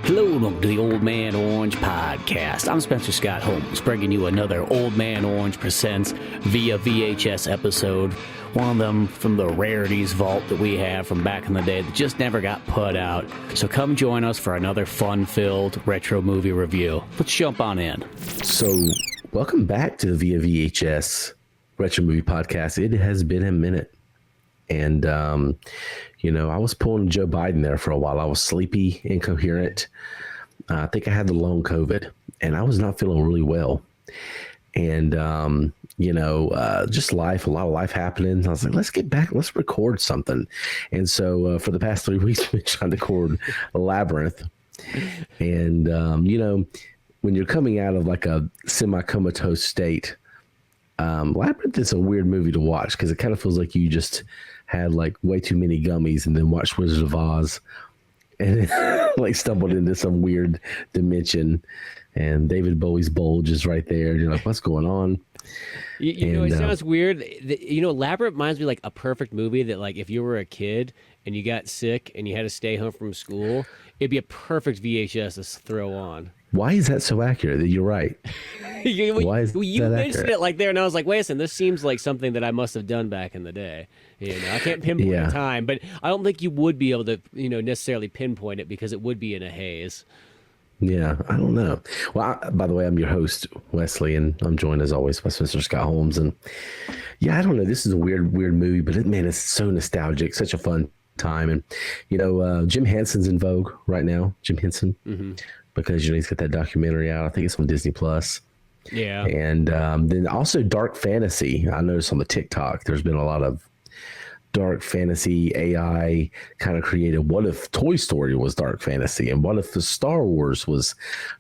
Hello and welcome to the Old Man Orange podcast. I'm Spencer Scott Holmes, bringing you another Old Man Orange Presents Via VHS episode. One of them from the rarities vault that we have from back in the day that just never got put out. So come join us for another fun-filled retro movie review. Let's jump on in. So, welcome back to the Via VHS Retro Movie Podcast. It has been a minute. And, I was pulling Joe Biden there for a while. I was sleepy, incoherent. I think I had the long COVID, and I was not feeling really well. And, just life, a lot of life happening. I was like, let's get back, let's record something. And so for the past 3 weeks, we've been trying to record Labyrinth. And, when you're coming out of like a semi-comatose state, Labyrinth is a weird movie to watch because it kind of feels like you just had like way too many gummies and then watched Wizard of Oz and like stumbled into some weird dimension, and David Bowie's bulge is right there. And you're like, what's going on? It sounds weird. Labyrinth reminds me like a perfect movie that, like, if you were a kid and you got sick and you had to stay home from school, it'd be a perfect VHS to throw on. Why is that so accurate? You're right. Why is you that mentioned accurate? it like there, and I was like, wait a second, this seems like something that I must have done back in the day. I can't pinpoint the time, but I don't think you would be able to, necessarily pinpoint it because it would be in a haze. Yeah, I don't know. Well, by the way, I'm your host, Wesley, and I'm joined as always by Spencer Scott Holmes. And yeah, I don't know. This is a weird movie, but it's so nostalgic, such a fun time. And, Jim Henson's in vogue right now, Jim Henson, because, he's got that documentary out. I think it's on Disney Plus. Yeah. And then also dark fantasy. I noticed on the TikTok, there's been a lot of dark fantasy AI kind of created. What if Toy Story was dark fantasy, and what if the Star Wars was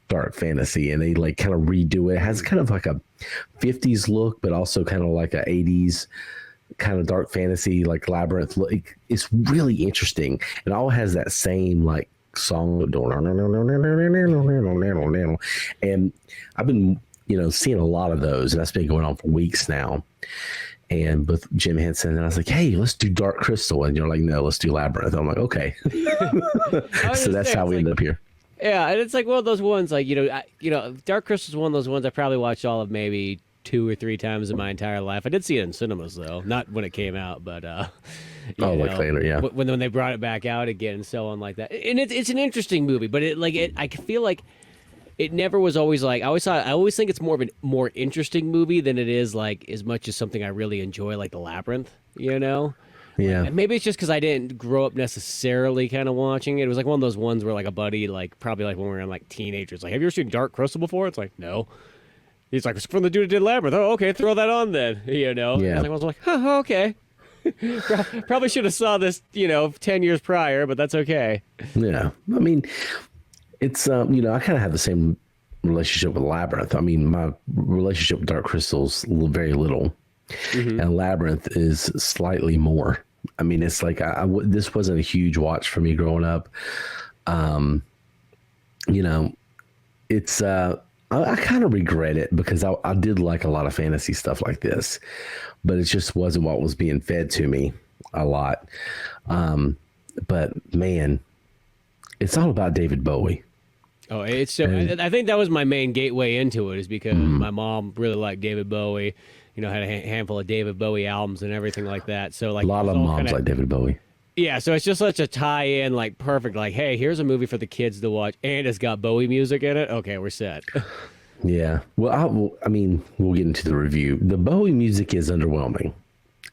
dark fantasy, and they like kind of redo it. It has kind of like a 50s look, but also kind of like a 80s kind of dark fantasy, like Labyrinth look. It's really interesting, and all has that same like song, and I've been seeing a lot of those, and that's been going on for weeks now. And with Jim Henson, and I was like, hey, let's do Dark Crystal. And you're like, no, let's do Labyrinth. I'm like, okay. So that's how we end up here. Yeah, and it's like one of those ones, like, Dark Crystal is one of those ones I probably watched all of maybe 2 or 3 times in my entire life. I did see it in cinemas, though. Not when it came out, but, like later, yeah. When they brought it back out again and so on like that. And it's an interesting movie, but I feel like it never was always like, I always think it's more of a more interesting movie than it is like as much as something I really enjoy, like the Labyrinth, Yeah. And maybe it's just because I didn't grow up necessarily kind of watching it. It was like one of those ones where like a buddy, like probably like when we were like teenagers, like, have you ever seen Dark Crystal before? It's like, no. He's like, it's from the dude who did Labyrinth. Oh, okay, throw that on then. Yeah. I was like, huh, okay. Probably should have saw this, 10 years prior, but that's okay. Yeah. I mean, it's, I kind of have the same relationship with Labyrinth. I mean, my relationship with Dark Crystal's very little, and Labyrinth is slightly more. I mean, it's like, this wasn't a huge watch for me growing up. It's, I kind of regret it because I did like a lot of fantasy stuff like this, but it just wasn't what was being fed to me a lot. But man, it's all about David Bowie. Oh, it's so. I think that was my main gateway into it, is because my mom really liked David Bowie. Had a handful of David Bowie albums and everything like that. So like a lot of moms like David Bowie. Yeah, so it's just such a tie-in, like perfect. Like, hey, here's a movie for the kids to watch, and it's got Bowie music in it. Okay, we're set. Yeah. Well, we'll get into the review. The Bowie music is underwhelming.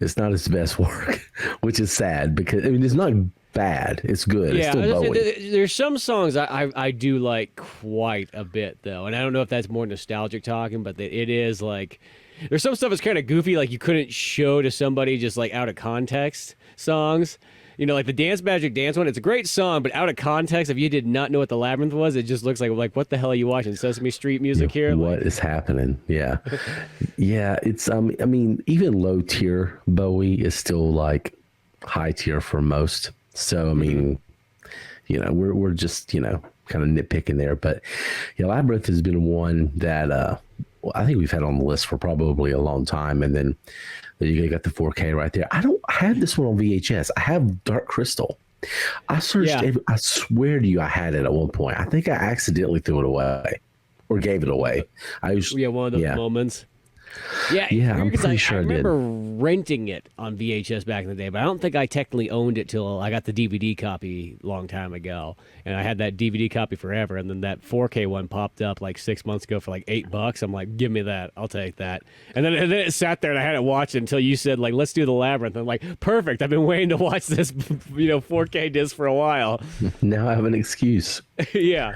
It's not his best work, which is sad because it's not bad. It's good. Yeah, it's still Bowie. There's some songs I do like quite a bit though, and I don't know if that's more nostalgic talking, but it is like there's some stuff that's kind of goofy, like you couldn't show to somebody just like out of context songs. Like the Dance Magic Dance one, it's a great song, but out of context, if you did not know what the Labyrinth was, it just looks like what the hell are you watching? Sesame Street music here? What is happening? Yeah. Yeah, it's even low tier Bowie is still like high tier for most. So we're just kind of nitpicking there, but yeah, Labyrinth has been one that I think we've had on the list for probably a long time, and then you got the 4K right there. I don't have this one on VHS. I have Dark Crystal. I searched. Yeah. I swear to you, I had it at one point. I think I accidentally threw it away or gave it away. I used, Yeah, one of those moments. Yeah, Yeah, I'm because pretty sure I I did. remember renting it on VHS back in the day, but I don't think I technically owned it till I got the DVD copy a long time ago. And I had that DVD copy forever, and then that 4K one popped up like 6 months ago for like $8. I'm like, give me that, I'll take that. And then it sat there, and I had it watched until you said like, let's do the Labyrinth. I'm like, perfect. I've been waiting to watch this, 4K disc for a while. Now I have an excuse. Yeah.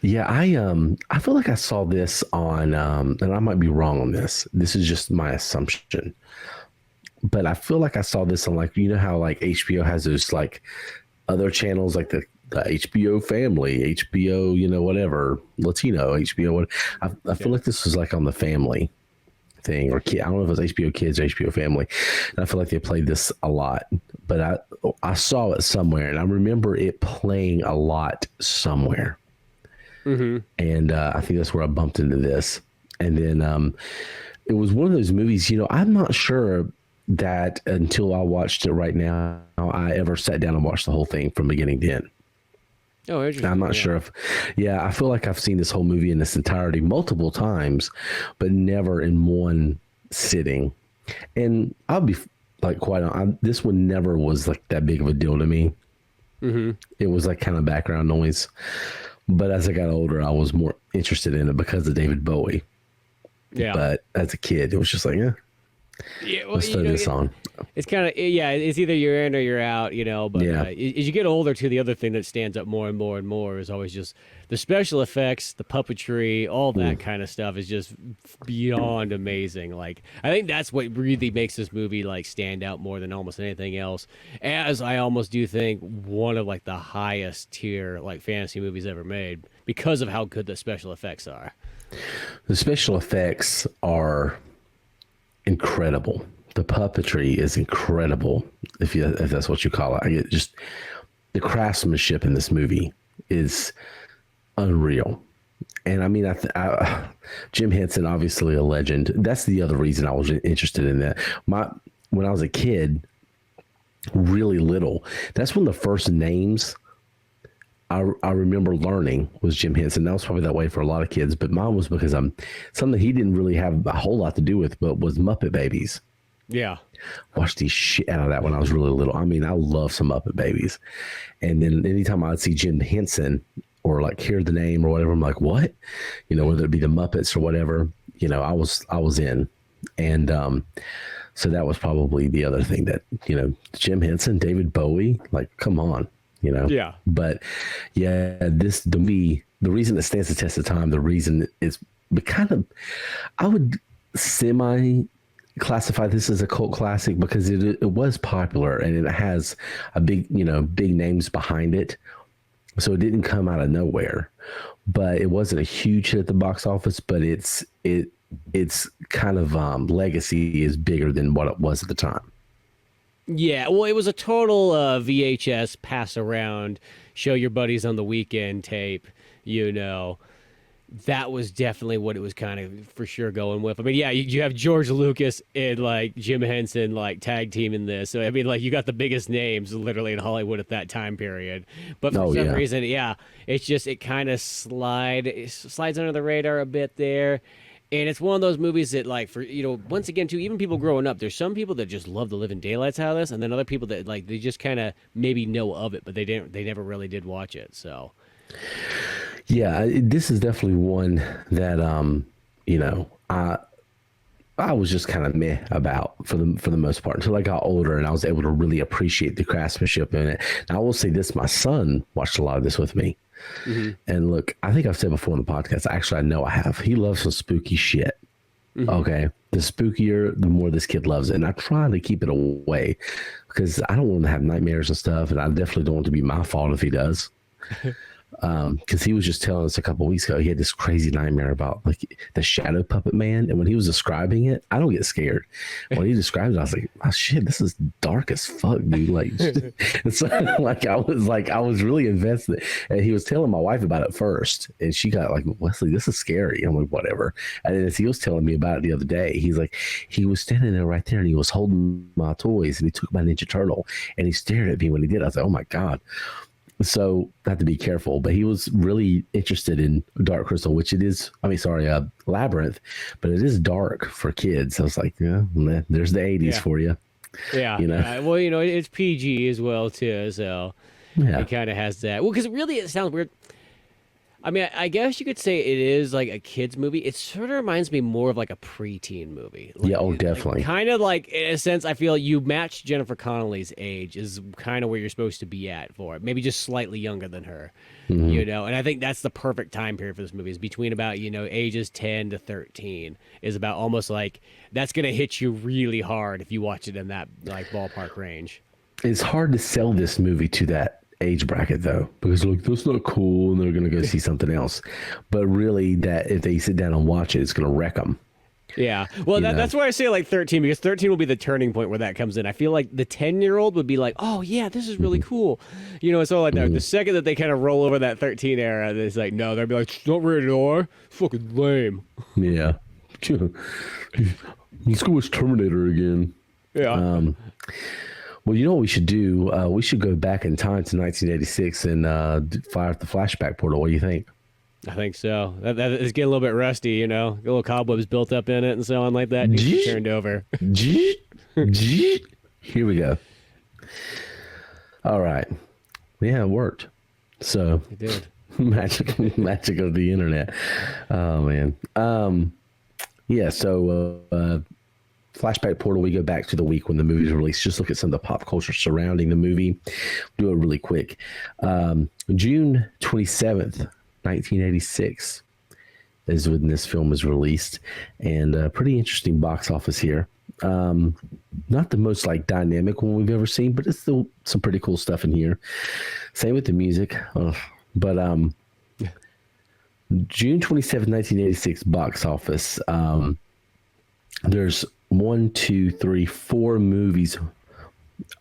Yeah, I feel like I saw this on, and I might be wrong on this. This is just my assumption, but I feel like I saw this on like how like HBO has those like other channels like the HBO Family, HBO whatever Latino HBO. What I feel like this was like on the Family thing or I don't know if it was HBO Kids or HBO Family, and I feel like they played this a lot. But I saw it somewhere, and I remember it playing a lot somewhere. Mm-hmm. And I think that's where I bumped into this. And then it was one of those movies, I'm not sure that until I watched it right now, I ever sat down and watched the whole thing from beginning to end. Oh, interesting. I'm not sure if, I feel like I've seen this whole movie in its entirety multiple times, but never in one sitting. And I'll be like quite honest, this one never was like that big of a deal to me. Mm-hmm. It was like kind of background noise. But as I got older, I was more interested in it because of David Bowie. Yeah. But as a kid, it was just like, let's throw this on. It's kind of, it's either you're in or you're out, but as you get older too, the other thing that stands up more and more and more is always just the special effects, the puppetry, all that kind of stuff is just beyond amazing. Like, I think that's what really makes this movie like stand out more than almost anything else. As I almost do think one of like the highest tier like fantasy movies ever made because of how good the special effects are. The special effects are incredible. The puppetry is incredible, if that's what you call it. I get just the craftsmanship in this movie is unreal. And I mean, Jim Henson, obviously a legend. That's the other reason I was interested in that. When I was a kid, really little, that's when the first names I remember learning was Jim Henson. That was probably that way for a lot of kids, but mine was because something he didn't really have a whole lot to do with, but was Muppet Babies. Yeah. Watched the shit out of that when I was really little. I mean, I love some Muppet Babies. And then anytime I'd see Jim Henson or like hear the name or whatever, I'm like, what? Whether it be the Muppets or whatever, I was in. And so that was probably the other thing that, Jim Henson, David Bowie, like, come on, Yeah. But the movie, the reason it stands the test of time, the reason is kind of, I would classify this as a cult classic because it was popular and it has a big names behind it, so it didn't come out of nowhere. But it wasn't a huge hit at the box office, but its kind of legacy is bigger than what it was at the time. Yeah, well, it was a total VHS pass around, show your buddies on the weekend tape, That was definitely what it was kind of for sure going with. I mean, you have George Lucas and like Jim Henson like tag team in this. So I mean, like you got the biggest names literally in Hollywood at that time period. But for some reason, it's just it kind of slides under the radar a bit there. And it's one of those movies that, like, for once again, too, even people growing up, there's some people that just love the living daylights out of this, and then other people that like they just kind of maybe know of it, but they never really did watch it. So. Yeah, this is definitely one that I was just kind of meh about for the most part until I got older and I was able to really appreciate the craftsmanship in it. Now, I will say this: my son watched a lot of this with me, and look, I think I've said before on the podcast. Actually, I know I have. He loves some spooky shit. Mm-hmm. Okay, the spookier, the more this kid loves it, and I try to keep it away because I don't want him to have nightmares and stuff, and I definitely don't want it to be my fault if he does. because he was just telling us a couple weeks ago he had this crazy nightmare about like the shadow puppet man, and when he was describing it, I don't get scared. When he described it, I was like, oh shit, this is dark as fuck, dude. Like, it's like I was really invested, and he was telling my wife about it first, and she got like, Wesley, this is scary. I'm like, whatever. And then as he was telling me about it the other day, he's like, he was standing there right there, and he was holding my toys, and he took my Ninja Turtle, and he stared at me when he did. I was like, oh my god. So I have to be careful, but he was really interested in Dark Crystal, which it is. I mean, sorry, Labyrinth, but it is dark for kids. I was like, yeah, there's the 80s for you. Yeah. You know? Well, it's PG as well too, so it kind of has that. Well, because really, it sounds weird. I mean, I guess you could say it is like a kid's movie. It sort of reminds me more of like a preteen movie. Like, yeah, definitely. Like, kind of like, in a sense, I feel you match Jennifer Connelly's age is kind of where you're supposed to be at for it. Maybe just slightly younger than her, And I think that's the perfect time period for this movie is between about, ages 10 to 13 is about almost like that's going to hit you really hard if you watch it in that like ballpark range. It's hard to sell this movie to that age bracket though, because like that's not cool and they're gonna go see something else, but really that if they sit down and watch it, it's gonna wreck them. Yeah, well that's why I say like 13, because 13 will be the turning point where that comes in. I feel like the 10-year-old would be like, oh yeah, this is really cool, so like the second that they kind of roll over that 13 era, it's like no, they'll be like, it's not rated R, fucking lame. Yeah. Let's go watch Terminator again. Yeah. Well, you know what we should do? We should go back in time to 1986 and fire up the flashback portal. What do you think? I think so. That is getting a little bit rusty, a little cobwebs built up in it and so on like that. Needs to be turned over. Here we go. All right. Yeah, it worked. So it did. magic of the internet. Oh man. Yeah. So. Flashback portal, we go back to the week when the movie was released. Just look at some of the pop culture surrounding the movie. Do it really quick. June 27th, 1986 is when this film was released. And pretty interesting box office here. Not the most like dynamic one we've ever seen, but it's still some pretty cool stuff in here. Same with the music. But June 27th, 1986 box office. There's 4 movies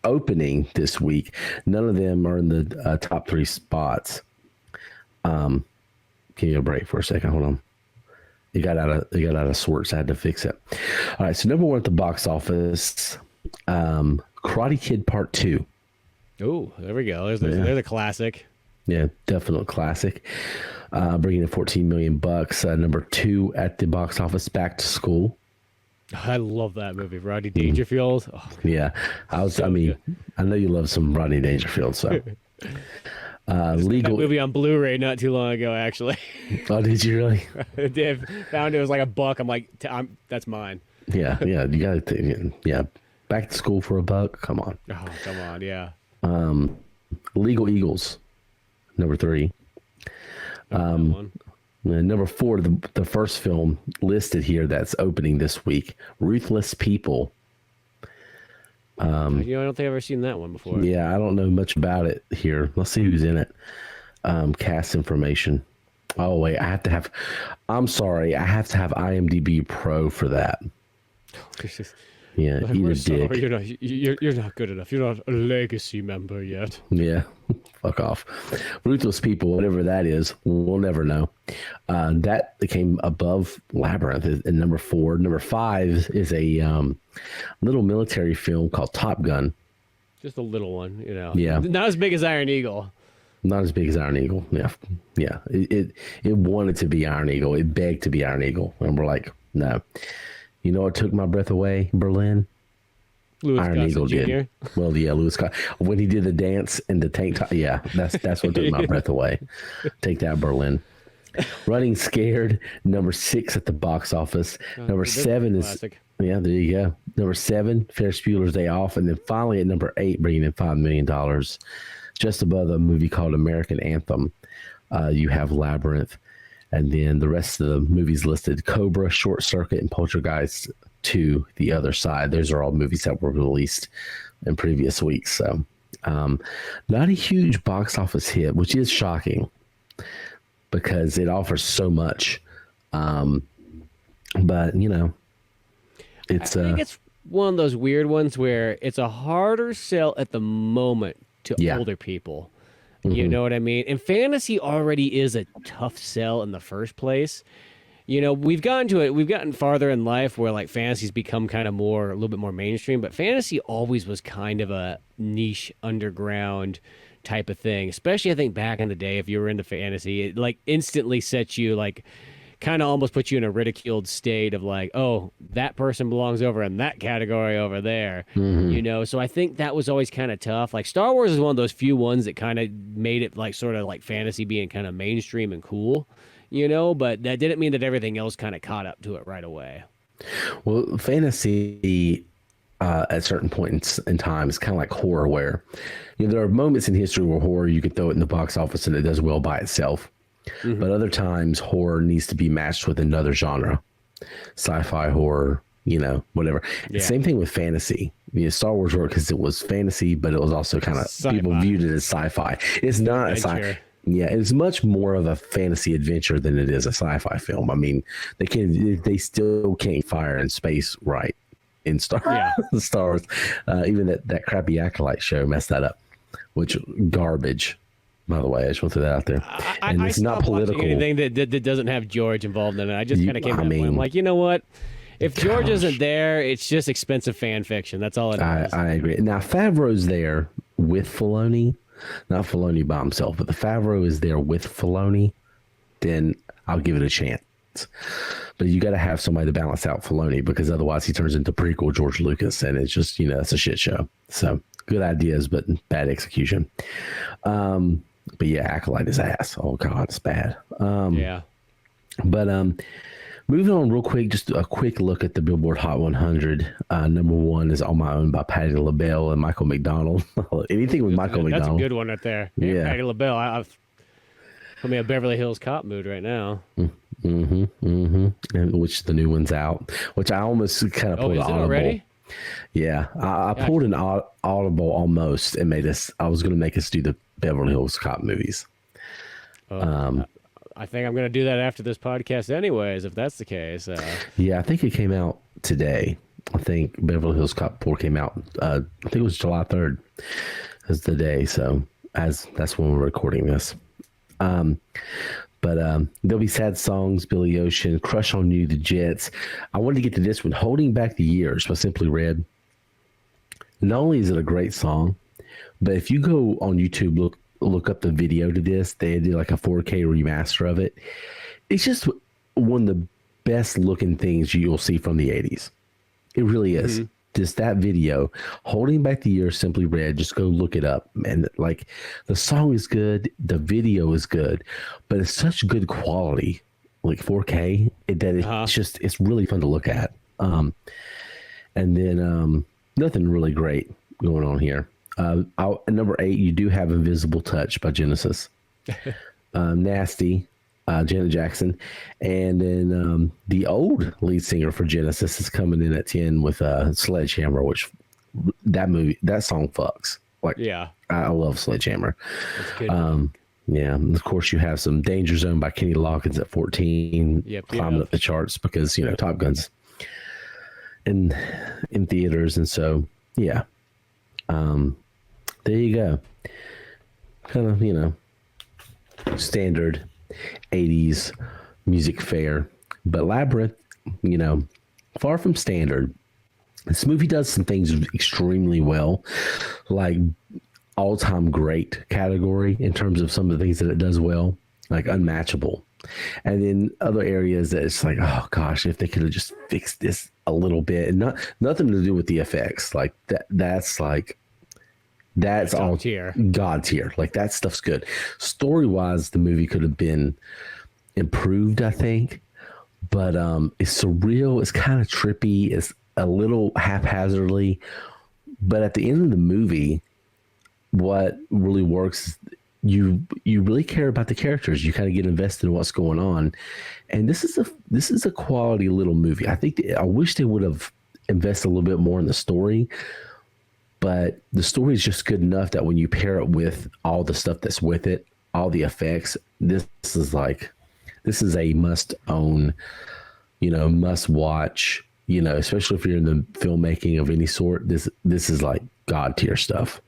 opening this week. None of them are in the top 3 spots. Give me a break for a second. Hold on. It got out of sorts. I had to fix it. All right. So number 1 at the box office, Karate Kid Part 2. Oh, there we go. There's a classic. Yeah, definite classic. Bringing in $14 million. Number 2 at the box office, Back to School. I love that movie, Rodney Dangerfield. Oh, yeah, I know you love some Rodney Dangerfield. So, legal that movie on Blu-ray not too long ago, actually. Oh, did you really? I did. Found it was like $1. I'm like, that's mine. Yeah, you got to. Yeah, Back to School for $1. Come on. Oh, come on, yeah. Legal Eagles, number 3. Number 4, the first film listed here that's opening this week, Ruthless People. I don't think I've ever seen that one before. Yeah, I don't know much about it here. Let's see who's in it. Cast information. Oh, wait, I'm sorry, I have to have IMDb Pro for that. Yeah, like, eat a dick. Sorry, you're not good enough. You're not a legacy member yet. Yeah, fuck off. Ruthless People, whatever that is, we'll never know. That came above Labyrinth in number 4. Number 5 is a little military film called Top Gun. Just a little one, Yeah. Not as big as Iron Eagle. Not as big as Iron Eagle. Yeah. It wanted to be Iron Eagle. It begged to be Iron Eagle, and we're like, no. You know what took my breath away? Berlin. Louis Iron Gossett Eagle Jr. did. Well, yeah, Louis Scott. When he did the dance and the tank top, yeah, that's what took my breath away. Take that, Berlin. Running Scared, number 6 at the box office. Number 7 is classic. Yeah, there you go. Number 7, Ferris Bueller's Day Off, and then finally at number 8, bringing in $5 million, just above a movie called American Anthem. You have Labyrinth. And then the rest of the movies listed, Cobra, Short Circuit, and Poltergeist to The Other Side. Those are all movies that were released in previous weeks. So not a huge box office hit, which is shocking. because it offers so much. But you know, I think it's one of those weird ones where it's a harder sell at the moment to older people. You know what I mean? And fantasy already is a tough sell in the first place. You know, we've gotten farther in life where like fantasy's become kind of a little bit more mainstream, but fantasy always was kind of a niche underground type of thing. Especially I think back in the day, if you were into fantasy, it like instantly sets you like kind of almost puts you in a ridiculed state of like, oh, that person belongs over in that category over there, you know? So I think that was always kind of tough. Like Star Wars is one of those few ones that kind of made it like sort of like fantasy being kind of mainstream and cool, you know? But that didn't mean that everything else kind of caught up to it right away. Well, fantasy at certain points in time is kind of like horror where, you know, there are moments in history where horror, you can throw it in the box office and it does well by itself. But other times horror needs to be matched with another genre, sci-fi horror, you know, whatever. Yeah. Same thing with fantasy. You know, Star Wars worked because it was fantasy, but it was also kind of people viewed it as sci-fi. It's not a sci-fi. Yeah, it's much more of a fantasy adventure than it is a sci-fi film. I mean, they still can't fire in space right in Star Wars. Even that crappy Acolyte show messed that up, which garbage. By the way, I just want to throw that out there. And it's not political. Anything that doesn't have George involved in it. I just kind of came to that point. I'm like, you know what? If George isn't there, it's just expensive fan fiction. That's all it is. I agree. Now, Favreau's there with Filoni. Not Filoni by himself, but the Favreau is there with Filoni. Then I'll give it a chance. But you got to have somebody to balance out Filoni because otherwise he turns into prequel George Lucas. And it's just, you know, it's a shit show. So good ideas, but bad execution. But yeah, Acolyte is ass. Oh God, it's bad. Yeah. But moving on real quick, just a quick look at the Billboard Hot 100. Number one is On My Own by Patti LaBelle and Michael McDonald. Anything with Michael McDonald. That's a good one right there. Yeah. Patti LaBelle. I've put me a Beverly Hills Cop mood right now. And which the new one's out, which I almost kind of pulled an audible. Already? Yeah, I pulled an audible almost and I was going to make us do the Beverly Hills Cop movies. I think I'm going to do that after this podcast anyways, if that's the case. Yeah, I think it came out today. I think Beverly Hills Cop 4 came out, I think it was July 3rd is the day. So that's when we're recording this. But there'll be Sad Songs, Billy Ocean, Crush on You, The Jets. I wanted to get to this one, Holding Back the Years by Simply Red. Not only is it a great song, but if you go on YouTube, look up the video to this, they did like a 4K remaster of it. It's just one of the best looking things you'll see from the 80s. It really is. Just that video, Holding Back the Years, Simply Red, just go look it up. And like the song is good, the video is good, but it's such good quality, like 4K, that it's really fun to look at. And then nothing really great going on here. Number 8, you do have Invisible Touch by Genesis. Nasty, Janet Jackson. And then the old lead singer for Genesis is coming in at 10 with Sledgehammer, which that song fucks. Like, yeah, I love Sledgehammer. That's good. Yeah, and of course you have some Danger Zone by Kenny Loggins at 14, climbing up the charts because, you know, Top Gun's in theaters. And so, yeah. There you go. Kind of, you know, standard 80s music fare. But Labyrinth, you know, far from standard. This movie does some things extremely well, like all-time great category in terms of some of the things that it does well, like unmatchable. And then other areas that it's like, oh gosh, if they could have just fixed this a little bit, and nothing to do with the effects, like that's all tier. God tier. Like that stuff's good. Story-wise, the movie could have been improved, I think. But it's surreal. It's kind of trippy. It's a little haphazardly. But at the end of the movie, what really works is you really care about the characters. You kind of get invested in what's going on. And this is a quality little movie. I wish they would have invested a little bit more in the story. But the story is just good enough that when you pair it with all the stuff that's with it, all the effects. This is a must own, must watch, especially if you're in the filmmaking of any sort. This is like God tier stuff.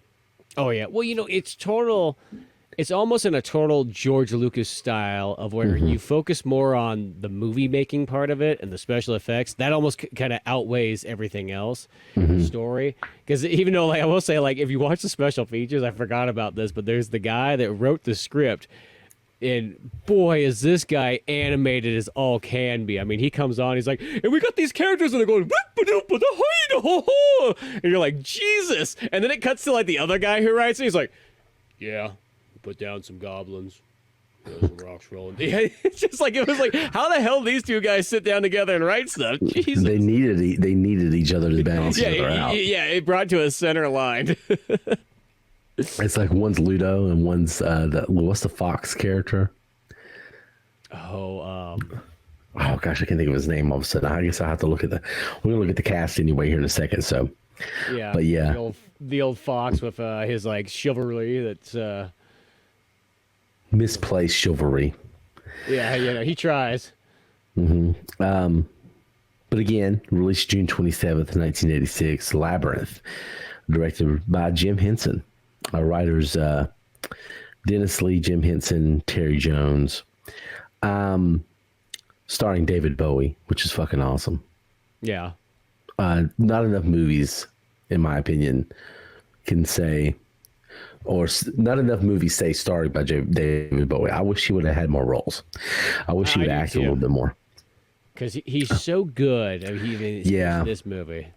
Oh yeah. Well, it's almost in a total George Lucas style of where you focus more on the movie making part of it and the special effects. That almost kind of outweighs everything else in the story. Because even though, like, I will say, like, if you watch the special features, I forgot about this, but there's the guy that wrote the script. And boy, is this guy animated as all can be. I mean, he comes on, he's like, and we got these characters, and they're going, and you're like, Jesus. And then it cuts to, like, the other guy who writes it. He's like, yeah, put down some goblins. Some rocks rolling. Yeah, it's just like, it was like, how the hell these two guys sit down together and write stuff? Jesus. They needed each other to balance each other out. Yeah, it brought to a center line. It's like one's Ludo and one's what's the Fox character? Oh gosh, I can't think of his name all of a sudden. I guess I'll have to look at we're gonna look at the cast anyway here in a second. So yeah, but yeah, the old Fox with his like chivalry that's misplaced chivalry. Yeah, he tries. But again, released June 27th, 1986, Labyrinth, directed by Jim Henson. Our writers, Dennis Lee, Jim Henson, Terry Jones, starring David Bowie, which is fucking awesome. Yeah. Not enough movies, in my opinion, can say, or not enough movies say starring by David Bowie. I wish he would have had more roles. I wish he would have acted a little bit more. Because he's so good. I mean, in this movie.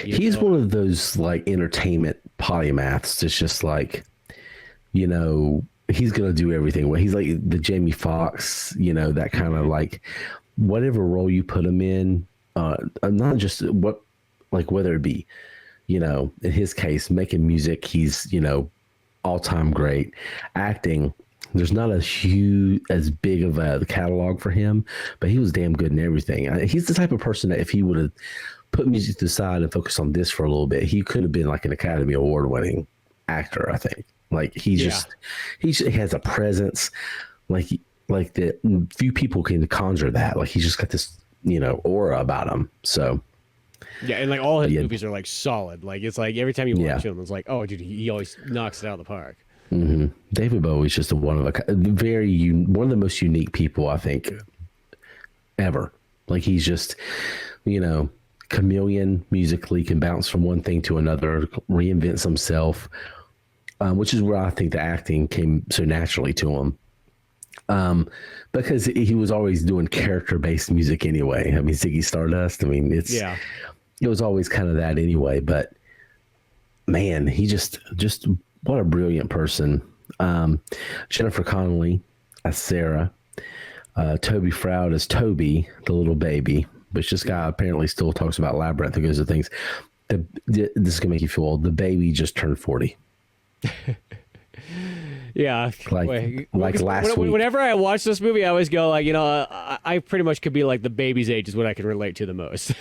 He's one of those like entertainment polymaths. It's just like, he's gonna do everything. He's like the Jamie Foxx, that kind of like whatever role you put him in. Not just whether it be, in his case, making music, he's all time great. Acting, there's not as big of a catalog for him, but he was damn good in everything. He's the type of person that if he would have put music to the side and focused on this for a little bit, he could have been like an Academy Award winning actor, I think. Like he has a presence like that few people can conjure that. Like he's just got this, aura about him. So yeah, and like all his movies are like solid. Like it's like every time you watch him, it's like, oh dude, he always knocks it out of the park. David Bowie's just one of the most unique people I think ever. Like he's just, chameleon musically, can bounce from one thing to another, reinvents himself, which is where I think the acting came so naturally to him, because he was always doing character-based music anyway. I mean, Ziggy Stardust, it was always kind of that anyway, but man, he just what a brilliant person. Jennifer Connelly as Sarah, Toby Froud as Toby, the little baby, which this guy apparently still talks about Labyrinth and goes to things. This is going to make you feel old. The baby just turned 40. Yeah. Like last week. Whenever I watch this movie, I always go like, I pretty much could be like the baby's age is what I can relate to the most.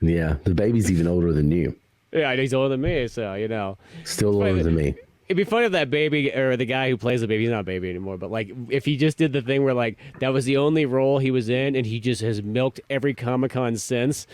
Yeah. The baby's even older than you. Yeah, he's older than me, so, Still older than me. It'd be funny if that baby, or the guy who plays the baby, he's not a baby anymore, but like if he just did the thing where like that was the only role he was in and he just has milked every Comic-Con since,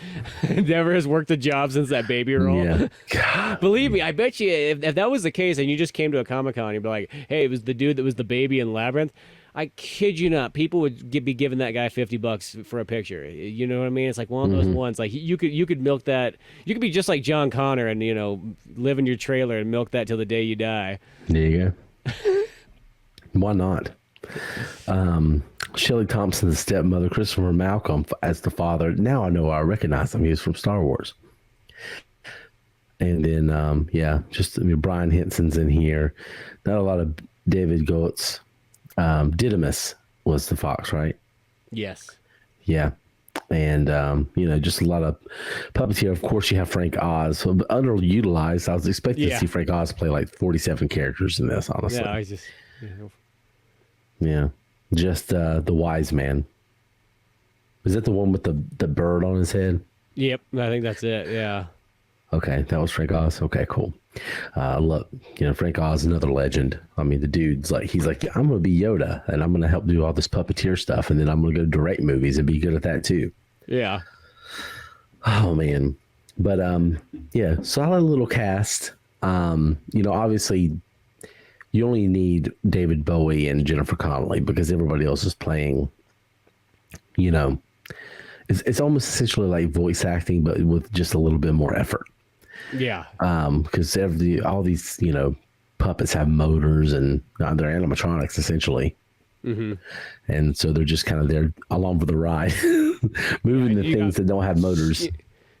never has worked a job since that baby role. Yeah. God. Believe me, I bet you if that was the case and you just came to a Comic-Con, you'd be like, hey, it was the dude that was the baby in Labyrinth. I kid you not, people would be giving that guy $50 for a picture. You know what I mean? It's like one of those ones. Like you could milk that. You could be just like John Connor and live in your trailer and milk that till the day you die. There you go. Why not? Shelley Thompson, the stepmother, Christopher Malcolm as the father. Now I know I recognize him. He was from Star Wars. And then Brian Henson's in here. Not a lot of David Goetz. Didymus was the fox, right? Yes. Yeah. And, just a lot of puppeteer. Of course, you have Frank Oz. So underutilized. I was expecting to see Frank Oz play like 47 characters in this, honestly. Yeah, I just... Yeah. Just the wise man. Is that the one with the bird on his head? Yep, I think that's it, yeah. Okay, that was Frank Oz. Okay, cool. Look, Frank Oz, another legend. I mean, the dude's like, he's like, I'm gonna be Yoda, and I'm gonna help do all this puppeteer stuff, and then I'm gonna go direct movies and be good at that too. Yeah. Oh man, but yeah, solid little cast. Obviously, you only need David Bowie and Jennifer Connelly because everybody else is playing. It's almost essentially like voice acting, but with just a little bit more effort. Yeah. Because all these puppets have motors and they're animatronics essentially. Mm-hmm. And so they're just kind of there along for the ride, moving the things that don't have motors.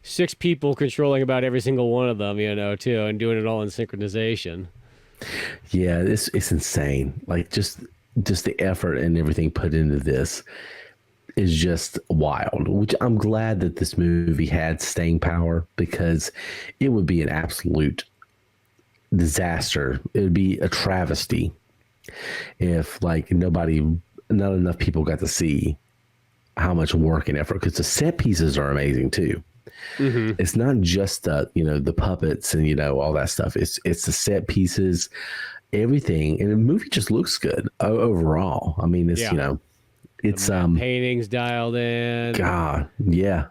6 people controlling about every single one of them, too, and doing it all in synchronization. Yeah, it's insane. Like just the effort and everything put into this is just wild, which I'm glad that this movie had staying power, because it would be an absolute disaster. It would be a travesty if not enough people got to see how much work and effort, because the set pieces are amazing too. Mm-hmm. It's not just the puppets and all that stuff. It's the set pieces, everything, and the movie just looks good overall. I mean, it's it's paintings dialed in. God, yeah.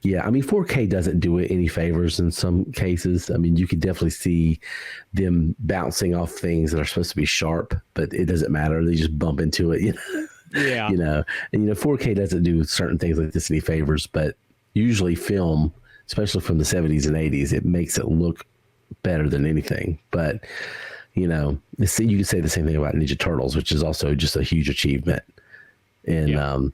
I mean, 4K doesn't do it any favors in some cases. I mean, you could definitely see them bouncing off things that are supposed to be sharp, but it doesn't matter. They just bump into it. Yeah. And 4K doesn't do certain things like this any favors, but usually film, especially from the 70s and 80s, it makes it look better than anything. But you can say the same thing about Ninja Turtles, which is also just a huge achievement. And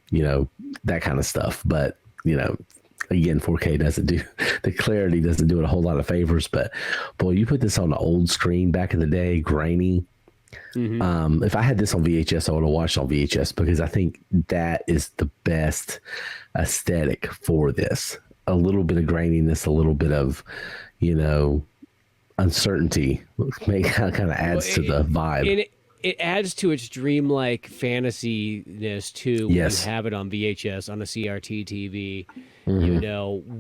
that kind of stuff, but again, 4K doesn't do the clarity, doesn't do it a whole lot of favors. But boy, you put this on an old screen back in the day, grainy. Mm-hmm. If I had this on VHS, I would have watched on VHS, because I think that is the best aesthetic for this. A little bit of graininess, a little bit of uncertainty, kind of adds to the vibe. It adds to its dreamlike fantasy-ness too. Yes. When you have it on VHS on a CRT TV,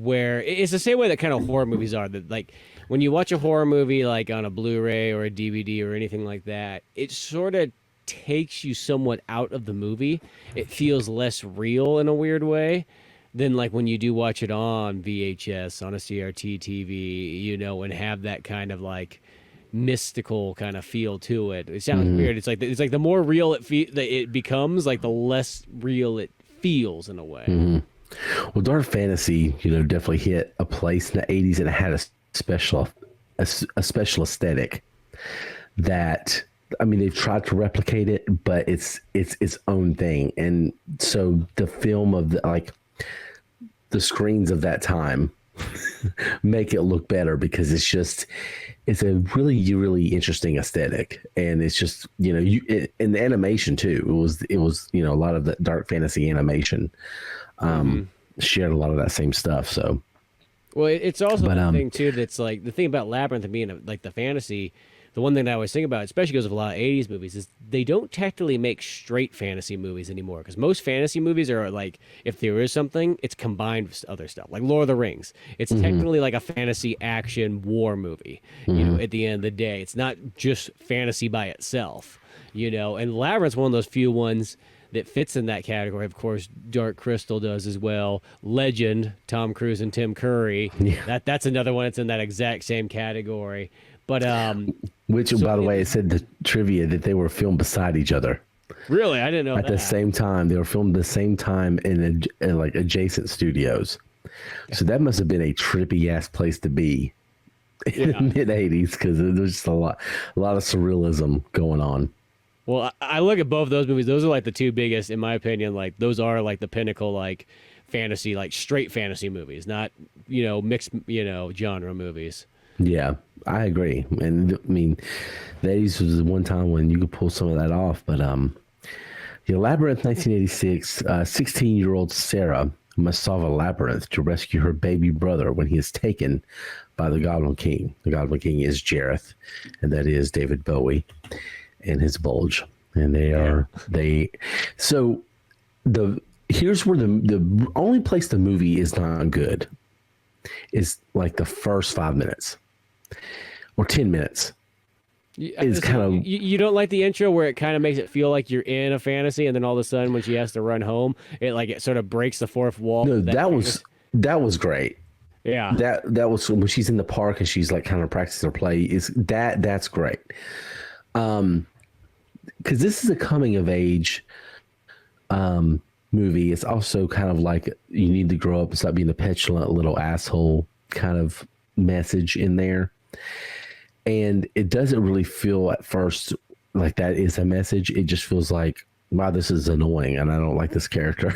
where it's the same way that kind of horror movies are. That like when you watch a horror movie like on a Blu-ray or a DVD or anything like that, it sort of takes you somewhat out of the movie. It feels less real in a weird way than like when you do watch it on VHS on a CRT TV, and have that kind of like mystical kind of feel to it. It sounds weird. It's like the more real it becomes, like the less real it feels in a way. Mm-hmm. Well, dark fantasy, definitely hit a place in the 80s, and it had a special aesthetic that, I mean, they've tried to replicate it, but it's its own thing. And so the film of the screens of that time make it look better, because it's a really, really interesting aesthetic. And it's just, and the animation too, it was, a lot of the dark fantasy animation, shared a lot of that same stuff. So, well, it's also the thing too, that's like the thing about Labyrinth and being like the fantasy. The one thing that I always think about, especially because of a lot of 80s movies, is they don't technically make straight fantasy movies anymore. Because most fantasy movies are like, if there is something, it's combined with other stuff. Like Lord of the Rings. It's technically like a fantasy action war movie, at the end of the day. It's not just fantasy by itself, And Labyrinth's one of those few ones that fits in that category. Of course, Dark Crystal does as well. Legend, Tom Cruise and Tim Curry. Yeah. That's another one that's in that exact same category. But which, by the way, it said the trivia that they were filmed beside each other. Really, I didn't know at that. the same time. They were filmed at the same time in like adjacent studios. So that must have been a trippy ass place to be in the mid 80s, because there's just a lot of surrealism going on. Well, I look at both those movies. Those are like the two biggest, in my opinion. Like those are like the pinnacle, like fantasy, like straight fantasy movies, not mixed genre movies. Yeah, I agree. And I mean, the 80s was the one time when you could pull some of that off. But Labyrinth 1986, 16-year-old Sarah must solve a labyrinth to rescue her baby brother when he is taken by the Goblin King. The Goblin King is Jareth, and that is David Bowie and his bulge. And here's where the only place the movie is not good is like the first 5 minutes or 10 minutes. Is kind of you don't like the intro where it kind of makes it feel like you're in a fantasy, and then all of a sudden when she has to run home, it sort of breaks the fourth wall. No, that was great. Yeah, that was when she's in the park and she's like kind of practicing her play. That's great. Because this is a coming of age movie. It's also kind of like you need to grow up and stop being the petulant little asshole kind of message in there. And it doesn't really feel at first like that is a message. It just feels like, wow, this is annoying and I don't like this character.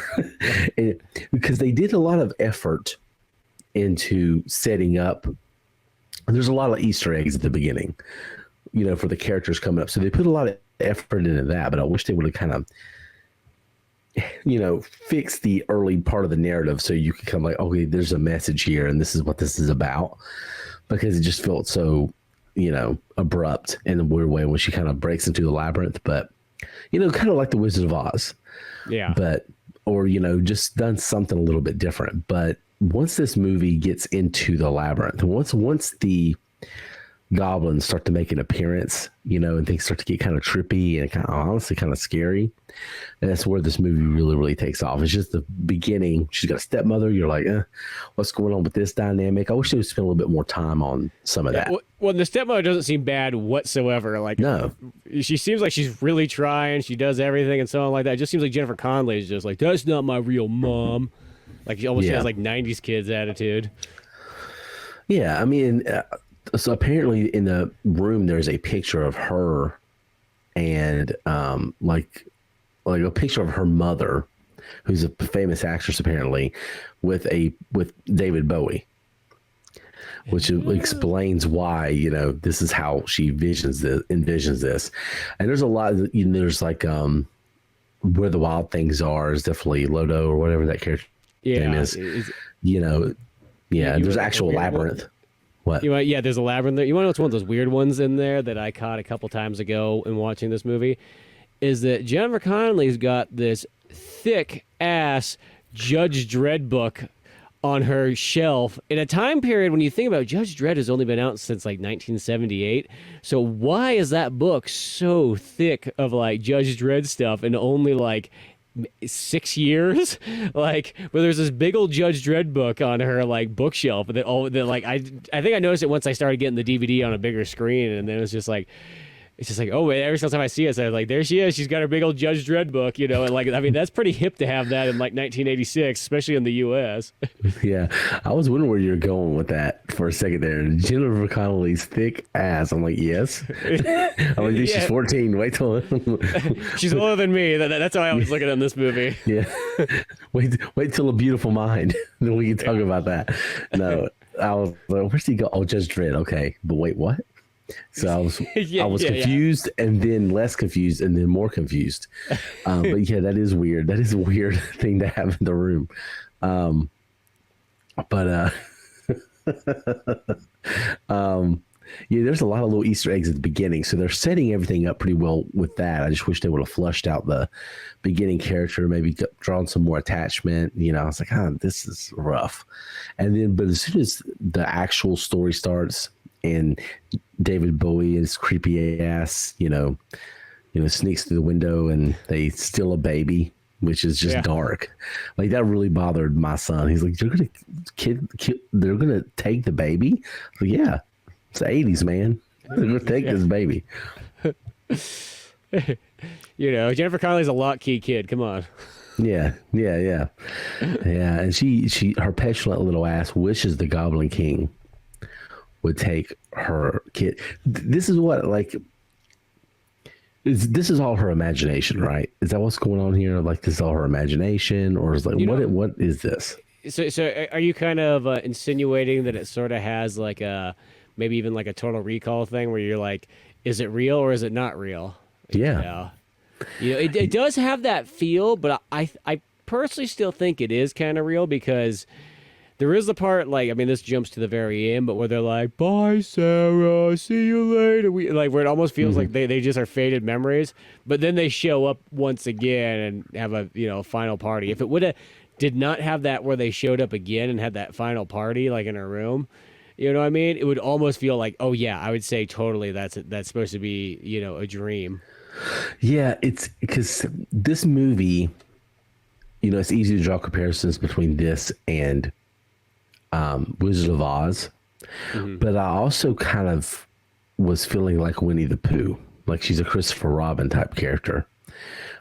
Because they did a lot of effort into setting up. There's a lot of Easter eggs at the beginning, for the characters coming up. So they put a lot of effort into that, but I wish they would have kind of, fixed the early part of the narrative so you could come like, okay, there's a message here and this is what this is about. Because it just felt so abrupt in a weird way when she kind of breaks into the labyrinth, but kind of like the Wizard of Oz. Yeah. But, or, just done something a little bit different. But once this movie gets into the labyrinth, once the goblins start to make an appearance, and things start to get kind of trippy and honestly kind of scary. And that's where this movie really, really takes off. It's just the beginning. She's got a stepmother. You're like, what's going on with this dynamic? I wish they would spend a little bit more time on some of that. Well, the stepmother doesn't seem bad whatsoever. Like, no, she seems like she's really trying. She does everything and so on like that. It just seems like Jennifer Connelly is just like, that's not my real mom. Like, she almost has like 90s kids attitude. Yeah, I mean, so apparently in the room there's a picture of her and like a picture of her mother, who's a famous actress apparently, with David Bowie, which explains why this is how she envisions this. And there's a lot of, there's like Where the Wild Things Are is definitely Lodo or whatever that character name is. There's actual labyrinth. What? There's a labyrinth there. You want to know what's one of those weird ones in there that I caught a couple times ago in watching this movie? Is that Jennifer Connelly's got this thick ass Judge Dredd book on her shelf in a time period when you think about it, Judge Dredd has only been out since like 1978. So why is that book so thick of like Judge Dredd stuff and only like 6 years? Like, but there's this big old Judge Dredd book on her like bookshelf, and I think I noticed it once I started getting the DVD on a bigger screen, and then it's just like, oh, every single time I see it, so I'm like, there she is. She's got her big old Judge Dredd book, and like, I mean, that's pretty hip to have that in like 1986, especially in the U.S. Yeah, I was wondering where you're going with that for a second there. Jennifer Connelly's thick ass. I'm like, yes. I'm like, she's 14. Wait till she's older than me. That's how I was looking at this movie. Yeah, wait till A Beautiful Mind, then we can talk about that. No, I was like, where's he go? Oh, Judge Dredd. Okay, but wait, what? So I was confused and then less confused and then more confused. But yeah, that is weird. That is a weird thing to have in the room. There's a lot of little Easter eggs at the beginning. So they're setting everything up pretty well with that. I just wish they would have flushed out the beginning character, maybe drawn some more attachment. I was like, this is rough. And then, but as soon as the actual story starts, and David Bowie is creepy ass, sneaks through the window and they steal a baby, which is just dark. Like, that really bothered my son. He's like, they're gonna take the baby? Like, yeah, it's the 80s, man. They're gonna take this baby. Jennifer Connelly's a lock key kid. Come on. Yeah. And she her petulant little ass wishes the Goblin King would take her kid. This is what, like, this is all her imagination, right? Is that what's going on here? Like, this is all her imagination, or is like, what is this? So are you kind of insinuating that it sort of has like maybe even like a Total Recall thing where you're like, is it real or is it not real? Yeah. It does have that feel, but I personally still think it is kind of real, because there is the part, like, I mean, this jumps to the very end, but where they're like, bye, Sarah, see you later. Where it almost feels like they just are faded memories, but then they show up once again and have a, final party. If it would have did not have that where they showed up again and had that final party like in a room, you know what I mean? It would almost feel like, oh yeah, I would say totally that's supposed to be, you know, a dream. Yeah, it's because this movie, you know, it's easy to draw comparisons between this and Wizard of Oz, but I also kind of was feeling like Winnie the Pooh, like she's a Christopher Robin type character,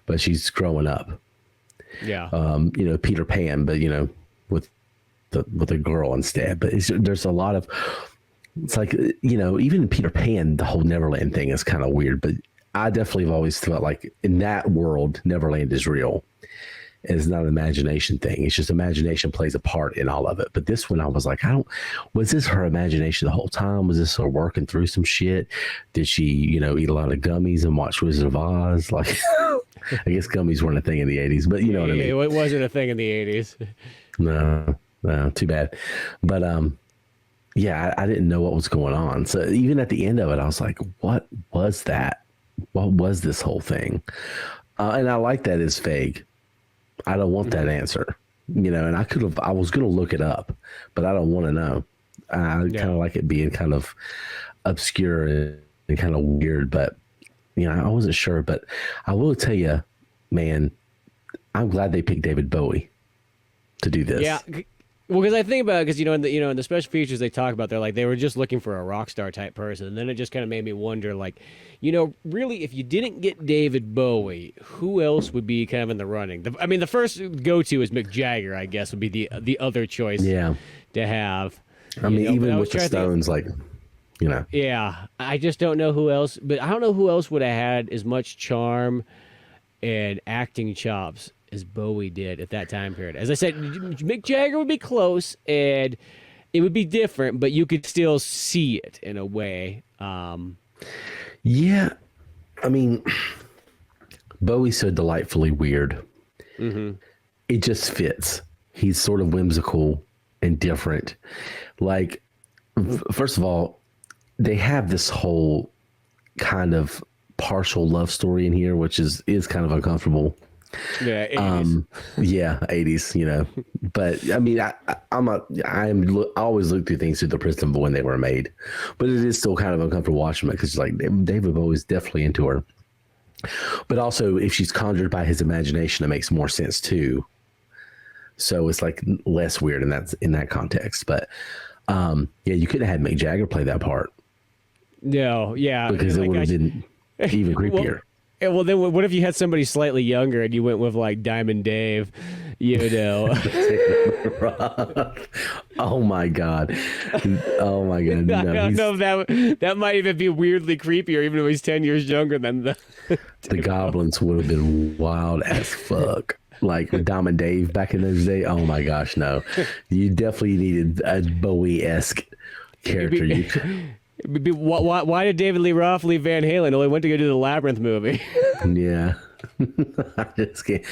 but she's growing up. Yeah. You know, Peter Pan, but you know, with a girl instead. But there's a lot of, it's like, you know, even in Peter Pan, the whole Neverland thing is kind of weird. But I definitely have always felt like in that world, Neverland is real. It's not an imagination thing. It's just imagination plays a part in all of it. But this one, I was like, was this her imagination the whole time? Was this her working through some shit? Did she, you know, eat a lot of gummies and watch Wizard of Oz? Like, I guess gummies weren't a thing in the 80s, but you know what I mean? It wasn't a thing in the 80s. No, too bad. But, yeah, I didn't know what was going on. So even at the end of it, I was like, what was that? What was this whole thing? And I like that it's vague. I don't want that answer, you know, and I was going to look it up, but I don't want to know. I kind of like it being kind of obscure and kind of weird, but, you know, I wasn't sure. But I will tell you, man, I'm glad they picked David Bowie to do this. Yeah. Well, because I think about it, because in the special features they talk about, they're like they were just looking for a rock star type person, and then it just kind of made me wonder, like, you know, really, if you didn't get David Bowie, who else would be kind of in the running? I mean, the first go to is Mick Jagger, I guess, would be the other choice. To have. I mean, even with the Stones, like, you know. Yeah, I just don't know who else, but I don't know who else would have had as much charm and acting chops as Bowie did at that time period. As I said, Mick Jagger would be close, and it would be different, but you could still see it in a way. Yeah, I mean, Bowie's so delightfully weird. It just fits. He's sort of whimsical and different. Like, first of all, they have this whole kind of partial love story in here, which is kind of uncomfortable. Yeah, 80s. Yeah, 80s, you know. But I mean, I always look through things through the prism of when they were made. But it is still kind of uncomfortable watching it because, like, David Bowie's definitely into her. But also, if she's conjured by his imagination, it makes more sense too. So it's like less weird in that context. But yeah, you couldn't have had Mick Jagger play that part. No, yeah, because it would have been even creepier. Well, then what if you had somebody slightly younger and you went with like Diamond Dave, you know? Oh my God. Oh my God. No, I don't know if that might even be weirdly creepier, even though he's 10 years younger than the Goblins would have been wild as fuck. Like with Diamond Dave back in those days. Oh my gosh, no. You definitely needed a Bowie-esque character. Why did David Lee Roth leave Van Halen? Only went to go do the Labyrinth movie. Yeah. I just can't.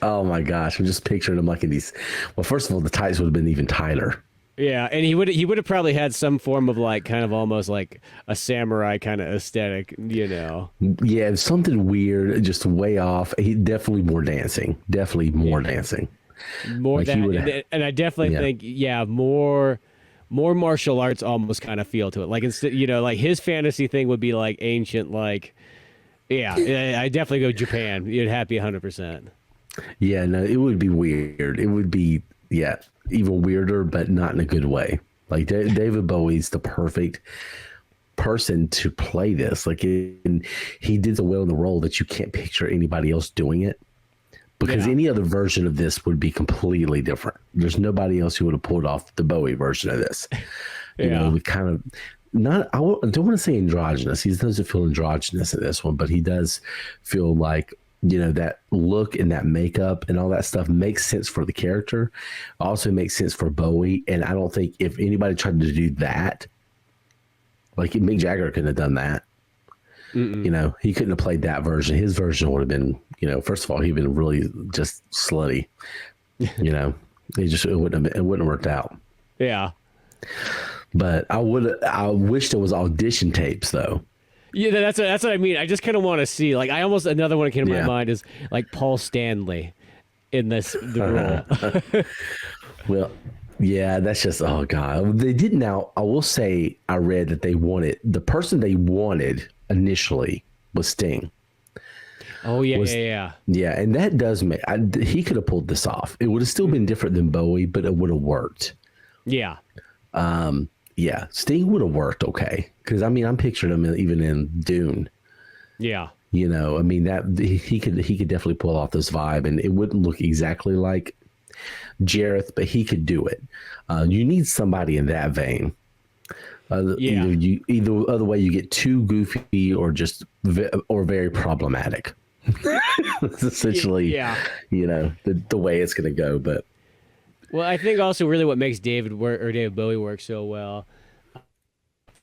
Oh my gosh. I'm just picturing him like in these. Well, first of all, the tights would have been even tighter. Yeah, and he would have probably had some form of like kind of almost like a samurai kind of aesthetic, you know. Yeah, something weird, just way off. He definitely more dancing. Definitely more dancing. More like that, and I definitely think more martial arts almost kind of feel to it. Like instead, you know, like his fantasy thing would be like ancient, like I definitely go Japan. You'd have to be 100%. Yeah, no, it would be weird. It would be even weirder, but not in a good way. Like David Bowie's the perfect person to play this. Like he did so well in the role that you can't picture anybody else doing it. Because any other version of this would be completely different. There's nobody else who would have pulled off the Bowie version of this. You know, we kind of I don't want to say androgynous. He doesn't feel androgynous in this one, but he does feel like, you know, that look and that makeup and all that stuff makes sense for the character. Also makes sense for Bowie. And I don't think if anybody tried to do that, like Mick Jagger couldn't have done that. You know, he couldn't have played that version. His version would have been, you know, first of all, he'd been really just slutty. You know, it wouldn't have worked out. Yeah. But I wish there was audition tapes though. Yeah, that's what I mean. I just kind of want to see, like, another one that came to my mind is like Paul Stanley in the role. Well, yeah, that's just, oh God. They did now. I will say, I read that the person they wanted initially was Sting. Oh, yeah. Yeah, and that does make, he could have pulled this off. It would have still been different than Bowie, but it would have worked. Yeah. Yeah, Sting would have worked okay. Because, I mean, I'm picturing him even in Dune. Yeah. You know, I mean, that he could definitely pull off this vibe, and it wouldn't look exactly like Jareth, but he could do it. You need somebody in that vein. Either other way, you get too goofy or just or very problematic. It's essentially, you know, the way it's going to go. But well, I think also really what makes David Bowie work so well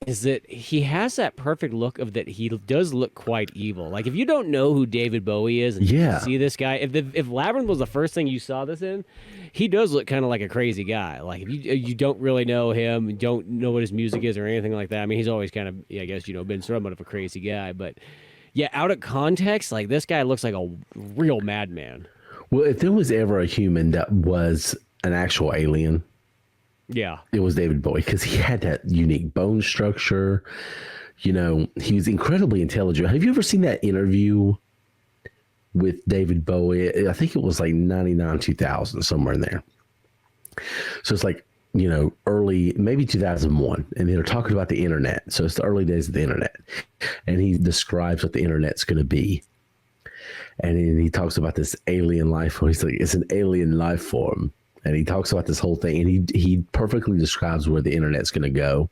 is that he has that perfect look of that he does look quite evil. Like if you don't know who David Bowie is and you see this guy, if Labyrinth was the first thing you saw this in, he does look kind of like a crazy guy. Like if you don't really know him, don't know what his music is or anything like that. I mean, he's always kind of, I guess, you know, been somewhat of a crazy guy, but yeah, out of context, like this guy looks like a real madman. Well, if there was ever a human that was an actual alien, it was David Bowie, because he had that unique bone structure. You know, he was incredibly intelligent. Have you ever seen that interview with David Bowie? I think it was like 99, 2000, somewhere in there. So it's like, you know, early, maybe 2001. And they're talking about the internet. So it's the early days of the internet. And he describes what the internet's going to be. And then he talks about this alien life form. He's like, it's an alien life form. And he talks about this whole thing. And he perfectly describes where the internet's going to go.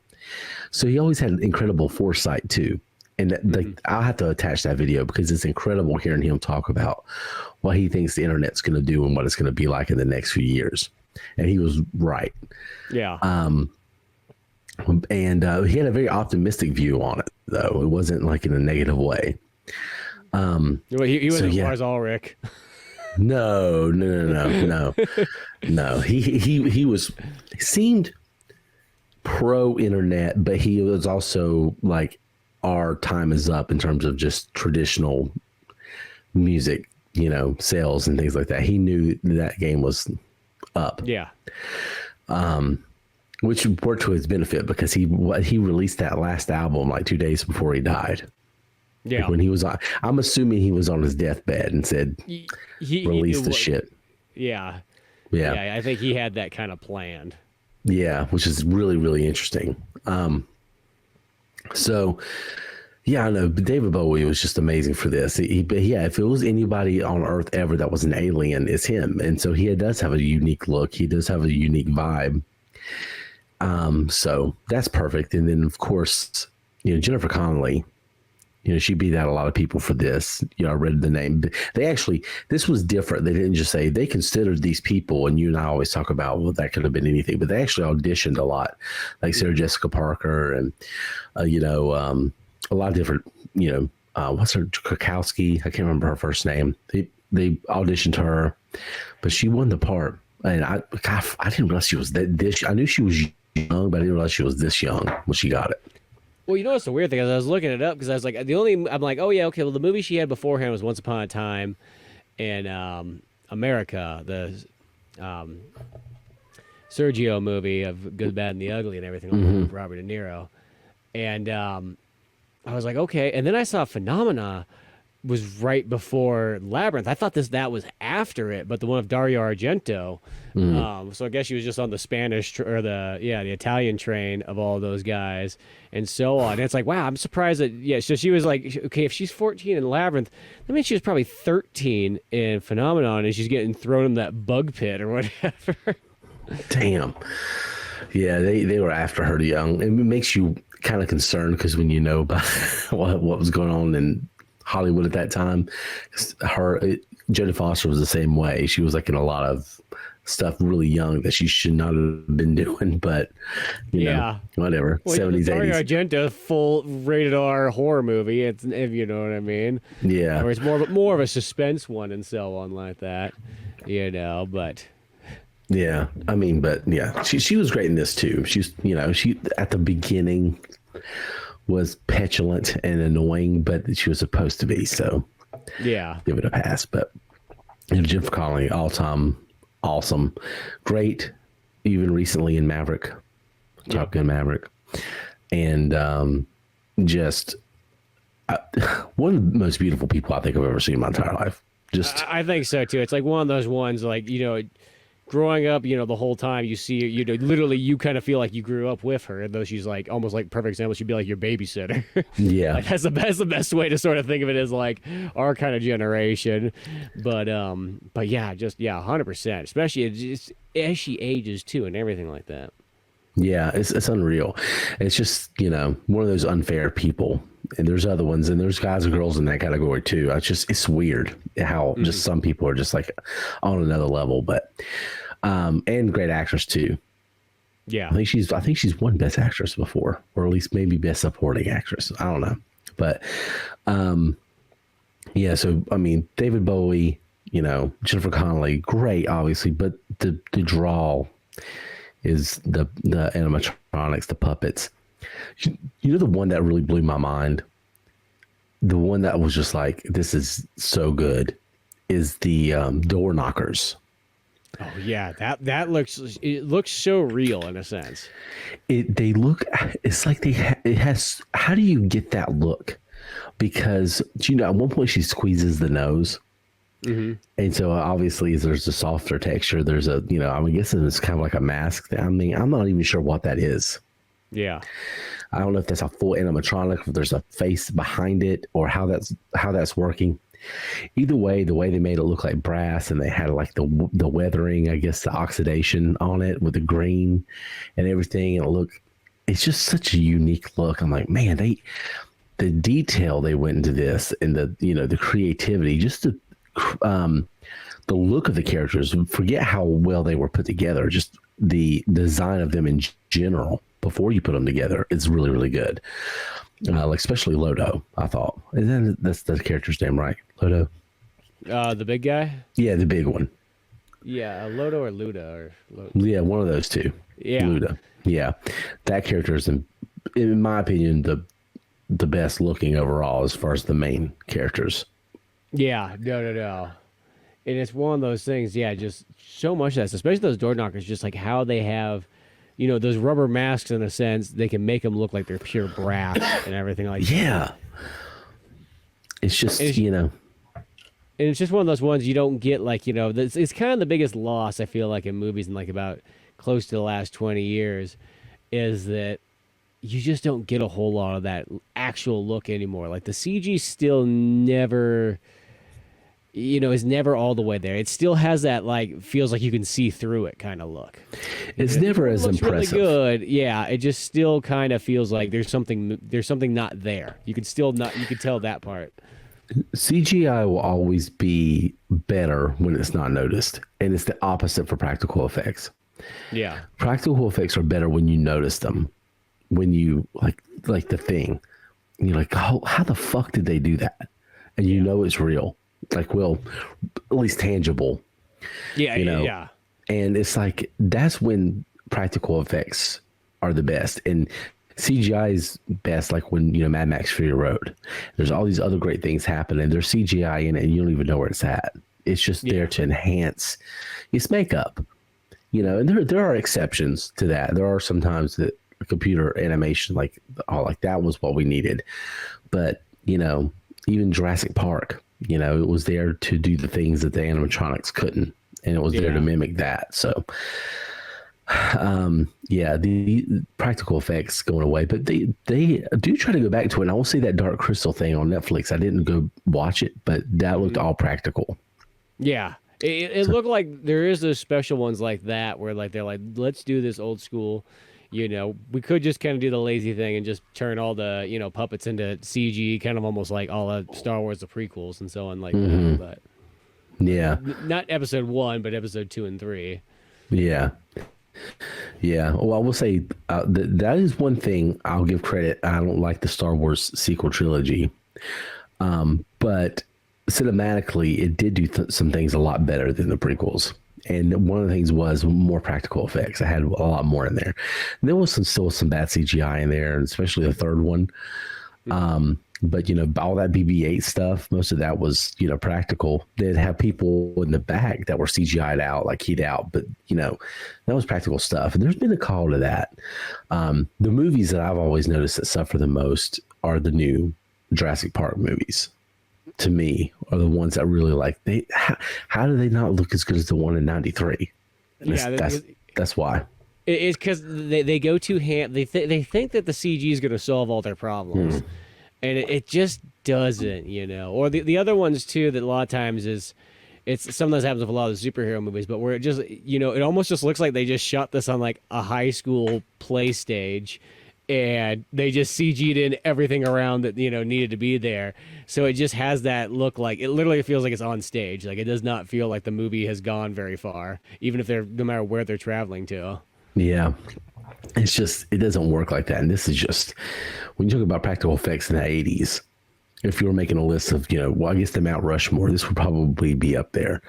So he always had incredible foresight, too. And I'll have to attach that video because it's incredible hearing him talk about what he thinks the internet's going to do and what it's going to be like in the next few years. And he was right. Yeah. And he had a very optimistic view on it, though. It wasn't like in a negative way. He wasn't Lars Ulrich. No. He seemed pro internet, but he was also like, our time is up in terms of just traditional music, you know, sales and things like that. He knew that game was up. Yeah. Which worked to his benefit because he released that last album like 2 days before he died. Yeah. Like when he was on, I'm assuming he was on his deathbed and said, release the shit. Yeah. Yeah. I think he had that kind of planned. Yeah. Which is really, really interesting. So yeah, I know, but David Bowie was just amazing for this. But yeah, if it was anybody on Earth ever that was an alien, it's him. And so he does have a unique look. He does have a unique vibe. So that's perfect. And then of course, you know, Jennifer Connelly, you know, she beat out a lot of people for this. You know, I read the name. This was different. They didn't just say, they considered these people. And you and I always talk about, well, that could have been anything. But they actually auditioned a lot, like Sarah Jessica Parker and, you know, a lot of different, you know, what's her, Krakowski? I can't remember her first name. They auditioned her, but she won the part. And I didn't realize she was this. I knew she was young, but I didn't realize she was this young when she got it. Well, you know what's the weird thing is I was looking it up because I was like, I'm like, oh yeah, okay. Well, the movie she had beforehand was Once Upon a Time in America, the Sergio movie of Good, Bad, and the Ugly and everything, with Robert De Niro. And I was like, okay. And then I saw Phenomena was right before Labyrinth. I thought that was after it, but the one of Dario Argento. So I guess she was just on the Spanish or the Italian train of all those guys and so on. And it's like, wow, I'm surprised that, so she was like, okay, if she's 14 in Labyrinth, that means she was probably 13 in Phenomenon and she's getting thrown in that bug pit or whatever. Damn. Yeah, they were after her young. It makes you kind of concerned because when you know about what was going on in Hollywood at that time, Jodie Foster was the same way. She was like in a lot of stuff really young that she should not have been doing, but you know, whatever. Well, 70s, Dario 80s. Argento, full rated R horror movie. It's, if you know what I mean. Yeah. Or it's more of a suspense one and so on like that, you know. But yeah, I mean, but yeah, she was great in this too. She's, you know, she at the beginning was petulant and annoying, but she was supposed to be. So yeah, give it a pass. But And Jennifer Connelly, all time awesome, great. Even recently in Maverick, Top Gun Maverick, and just one of the most beautiful people I think I've ever seen in my entire life. Just I think so too. It's like one of those ones, like, growing up, the whole time you see her, literally you kind of feel like you grew up with her, though she's like almost like perfect example. She'd be like your babysitter. yeah, Like, that's the best way to sort of think of it, as like our kind of generation. But yeah, 100%. Especially just as she ages too, and everything like that. yeah, it's unreal. It's just one of those unfair people. And there's other ones, and there's guys and girls in that category too. It's weird how just some people are just like on another level, but and great actress too. Yeah, I think she's won Best Actress before, or at least maybe Best Supporting Actress. I don't know, but yeah. So I mean, David Bowie, Jennifer Connelly, great, obviously, but the draw is the animatronics, the puppets. The one that really blew my mind, the one that was just like, this is so good, is the door knockers. Oh yeah, that looks so real in a sense. It's like it has. How do you get that look? Because at one point she squeezes the nose. Mm-hmm. And so obviously there's a softer texture. There's I'm guessing it's kind of like a mask. I mean, I'm not even sure what that is. Yeah. I don't know if that's a full animatronic, if there's a face behind it, or how that's working. Either way, the way they made it look like brass, and they had like the weathering, I guess, the oxidation on it with the green and everything, and it's just such a unique look. I'm like, man, the detail they went into this, and the creativity, just the look of the characters. Forget how well they were put together. Just the design of them in general. Before you put them together, it's really, really good. Like especially Lodo, I thought. And then that's the character's name, right? Lodo. The big guy. Yeah, the big one. Yeah, Lodo or Luda or. Yeah, one of those two. Yeah, Luda. Yeah, that character is, in my opinion, the best looking overall as far as the main characters. Yeah, no. And it's one of those things. Yeah, just so much of that, especially those door knockers. Just like how they have. Those rubber masks, in a sense, they can make them look like they're pure brass and everything like that. Yeah. It's just, And it's just one of those ones you don't get, like, it's kind of the biggest loss, I feel like, in movies in, like, about close to the last 20 years, is that you just don't get a whole lot of that actual look anymore. Like, the CG still never... is never all the way there. It still has that, like, feels like you can see through it kind of look. It's never as impressive. Really good. Yeah, it just still kind of feels like there's something not there. You could tell that part. CGI will always be better when it's not noticed, and it's the opposite for practical effects. Yeah. Practical effects are better when you notice them. When you like the Thing. And you're like, oh, how the fuck did they do that? And it's real. Like, well, at least tangible. Yeah, yeah. And it's like, that's when practical effects are the best. And CGI is best, like when, Mad Max Fury Road. There's all these other great things happening. There's CGI in it, and you don't even know where it's at. It's just there to enhance its makeup. And there are exceptions to that. There are sometimes that computer animation, like that was what we needed. But, even Jurassic Park, it was there to do the things that the animatronics couldn't, and it was there to mimic that. So, the practical effects going away, but they do try to go back to it. And I will see that Dark Crystal thing on Netflix. I didn't go watch it, but that looked all practical. Yeah. It looked like there is those special ones like that where, like, they're like, let's do this old school. We could just kind of do the lazy thing and just turn all the, puppets into CG, kind of almost like all of Star Wars, the prequels and so on, like that. But yeah, not episode 1, but episode 2 and 3. Yeah. Yeah. Well, I will say that is one thing I'll give credit. I don't like the Star Wars sequel trilogy. But cinematically, it did do some things a lot better than the prequels. And one of the things was more practical effects. I had a lot more in there. There was still some bad CGI in there, and especially the third one. But, all that BB-8 stuff, most of that was, practical. They'd have people in the back that were CGI'd out, like keyed out. But, that was practical stuff. And there's been a call to that. The movies that I've always noticed that suffer the most are the new Jurassic Park movies. To me, are the ones that really like, how do they not look as good as the one in 93? That's why. It's because they go too they think that the CG is going to solve all their problems. And it just doesn't, Or the other ones, too, that a lot of times it's sometimes happens with a lot of the superhero movies, but where it just, it almost just looks like they just shot this on like a high school play stage and they just CG'd in everything around that, needed to be there. So it just has that look like, it literally feels like it's on stage. Like it does not feel like the movie has gone very far, even if no matter where they're traveling to. Yeah. It's just, it doesn't work like that. And this is just, when you talk about practical effects in the 80s, if you were making a list of, I guess the Mount Rushmore, this would probably be up there.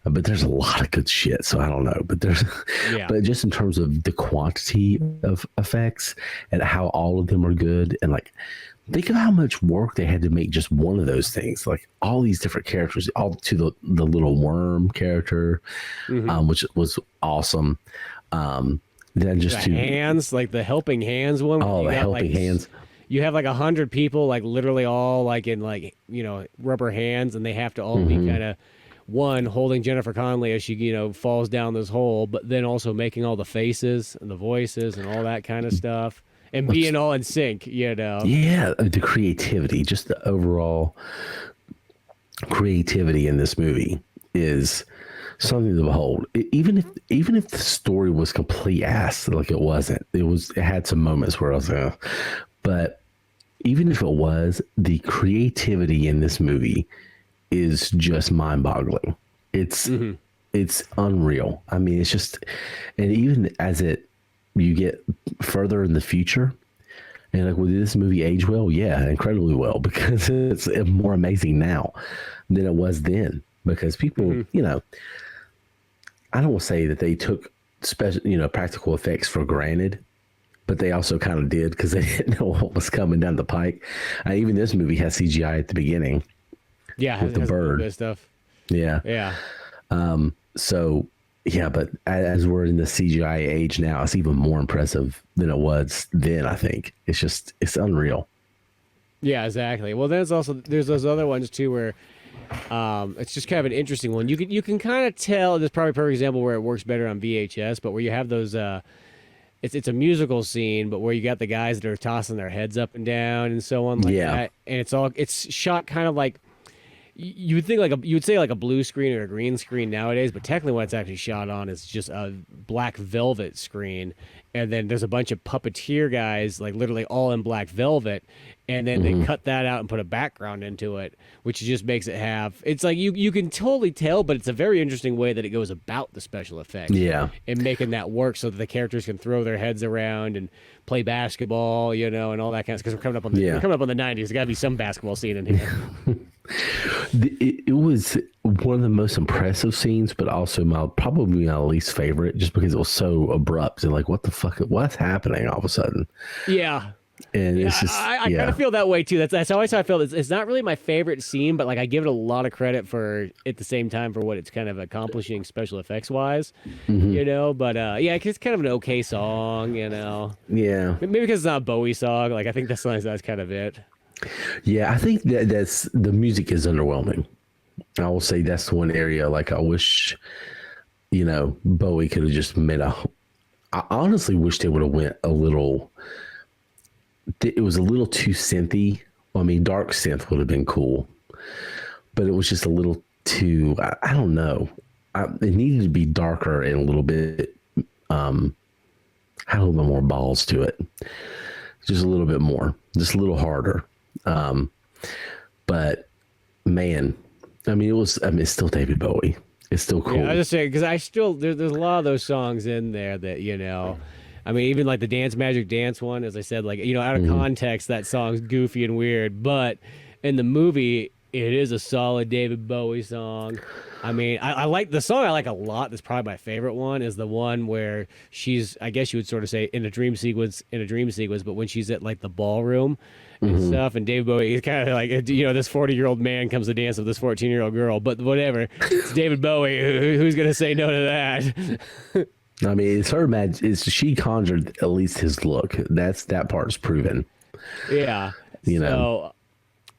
But there's a lot of good shit, so I don't know. But but just in terms of the quantity of effects and how all of them are good, and like, think of how much work they had to make just one of those things. Like all these different characters, all to the little worm character, which was awesome. Then just hands, like the helping hands one. Oh, the helping hands. You have like 100 people, like literally all like in like, rubber hands, and they have to all be kind of one holding Jennifer Connelly as she, falls down this hole, but then also making all the faces and the voices and all that kind of stuff and being all in sync, Yeah, the creativity, just the overall creativity in this movie is something to behold. Even if the story was complete ass, like it wasn't, it had some moments where I was like, but even if it was, the creativity in this movie is just mind-boggling. It's unreal. I mean, it's just, and even as you get further in the future, and like, will this movie age well? Yeah, incredibly well, because it's more amazing now than it was then. Because people, I don't want to say that they took practical effects for granted, but they also kind of did, because they didn't know what was coming down the pike. Even this movie has CGI at the beginning. Yeah, with the bird stuff. Yeah. So yeah, but as we're in the CGI age now, it's even more impressive than it was then. I think it's unreal. Yeah, exactly. Well, there's those other ones too where it's just kind of an interesting one. You can kind of tell. There's probably a perfect example where it works better on VHS, but where you have those. It's a musical scene, but where you got the guys that are tossing their heads up and down and so on, like that. And it's shot kind of like you would think, you would say like a blue screen or a green screen nowadays, but technically what it's actually shot on is just a black velvet screen. And then there's a bunch of puppeteer guys, like literally all in black velvet. And then they cut that out and put a background into it, which just makes it it's like you can totally tell, but it's a very interesting way that it goes about the special effects. Yeah. And making that work so that the characters can throw their heads around and play basketball, and all that kind of stuff. Because we're coming up on the 90s. There's got to be some basketball scene in here. It was one of the most impressive scenes, but also probably my least favorite, just because it was so abrupt and like, what the fuck, what's happening all of a sudden? Yeah. And it's just, I kind of feel that way too. That's always how I feel. It's not really my favorite scene, but like I give it a lot of credit for at the same time for what it's kind of accomplishing special effects wise, But it's kind of an okay song, Yeah. Maybe because it's not a Bowie song. Like I think that's kind of it. Yeah, I think that's the music is underwhelming. I will say that's the one area. Like I wish, Bowie could have just made I honestly wish they would have went a little. It was a little too synthy. I mean, dark synth would have been cool, but it was just a little too. I don't know. It needed to be darker and a little bit. Had a little bit more balls to it. Just a little bit more. Just a little harder. But man, I mean, it's still David Bowie. It's still cool. Yeah, I was just saying, because there's a lot of those songs in there that, I mean, even like the Dance Magic Dance one, as I said, like, out of context, that song's goofy and weird, but in the movie, It is a solid David Bowie song. I mean, I like the song. I like a lot. That's probably my favorite one. Is the one where she's, I guess you would sort of say, in a dream sequence. But when she's at like the ballroom and stuff, and David Bowie is kind of like, this 40-year-old man comes to dance with this 14-year-old girl. But whatever, it's David Bowie. Who's gonna say no to that? I mean, it's her she conjured at least his look. That part's proven. Yeah. You know. So,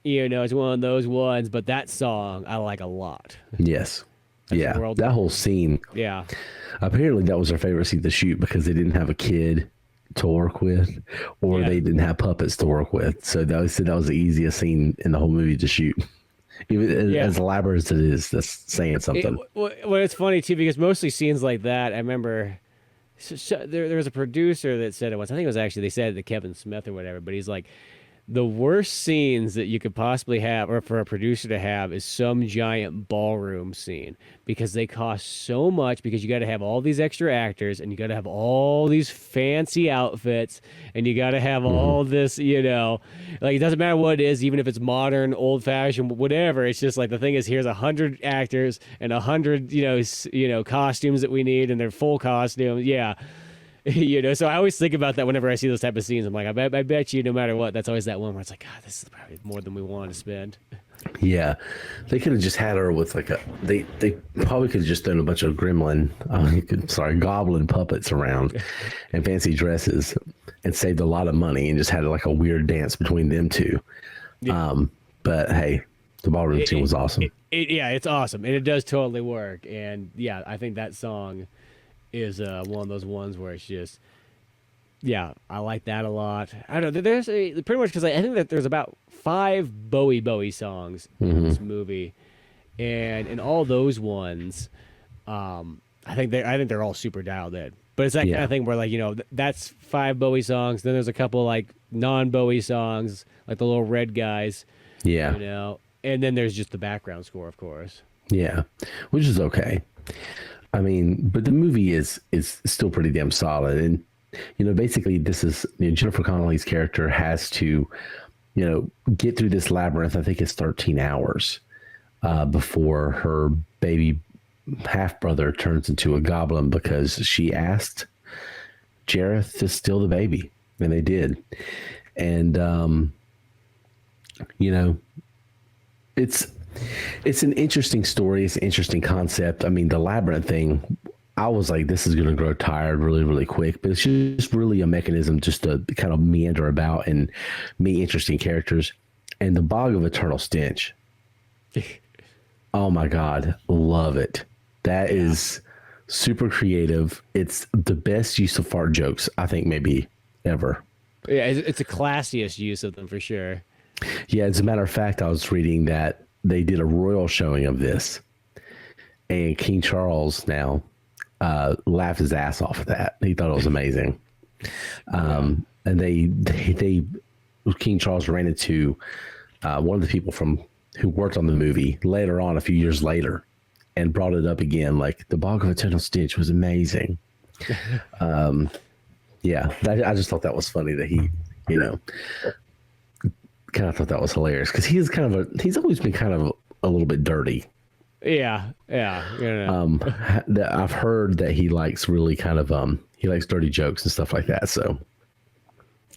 it's one of those ones, but that song I like a lot. Yes. Yeah. World. That whole scene. Yeah. Apparently that was their favorite scene to shoot because they didn't have a kid to work with, or they didn't have puppets to work with. So they said that was the easiest scene in the whole movie to shoot. Even as elaborate as it is, that's saying something. Well, it's funny too, because mostly scenes like that, I remember there was a producer that said it once. I think it was actually, they said it to Kevin Smith or whatever, but he's like, the worst scenes that you could possibly have, or for a producer to have, is some giant ballroom scene, because they cost so much, because you got to have all these extra actors, and you got to have all these fancy outfits, and you got to have all this, like, it doesn't matter what it is, even if it's modern, old fashioned, whatever. It's just like, the thing is, here's 100 actors and 100, costumes that we need, and they're full costumes. Yeah. So I always think about that whenever I see those type of scenes. I'm like, I bet you, no matter what, that's always that one where it's like, God, this is probably more than we want to spend. Yeah, they could have just had her with like they probably could have just done a bunch of goblin puppets around and fancy dresses and saved a lot of money and just had like a weird dance between them two. Yeah. But hey, the ballroom scene was awesome. It's awesome, and it does totally work. And yeah, I think that song is one of those ones where it's just, I like that a lot. I don't know. There's pretty much, because I think that there's about 5 Bowie songs in this movie, and in all those ones, I think they're all super dialed in. But it's that kind of thing where, like, that's 5 Bowie songs. Then there's a couple like non-Bowie songs, like the Little Red Guys. Yeah. And then there's just the background score, of course. Yeah, which is okay. I mean, but the movie is still pretty damn solid. And, basically this is, Jennifer Connelly's character has to, get through this labyrinth. I think it's 13 hours before her baby half-brother turns into a goblin, because she asked Jareth to steal the baby, and they did. And, it's an interesting story. It's an interesting concept. I mean, the labyrinth thing, I was like, this is going to grow tired really, really quick. But it's just really a mechanism just to kind of meander about and meet interesting characters. And the Bog of Eternal Stench. Oh, my God. Love it. That is super creative. It's the best use of fart jokes, I think, maybe ever. Yeah, it's the classiest use of them for sure. Yeah, as a matter of fact, I was reading that they did a royal showing of this, and King Charles now laughed his ass off of that. He thought it was amazing. And they King Charles ran into one of the people who worked on the movie later on, a few years later, and brought it up again. Like, the Bog of Eternal Stench was amazing. Yeah, I just thought that was funny that he, kind of thought that was hilarious, because he's always been kind of a little bit dirty. Yeah. I've heard that he likes really kind of he likes dirty jokes and stuff like that. So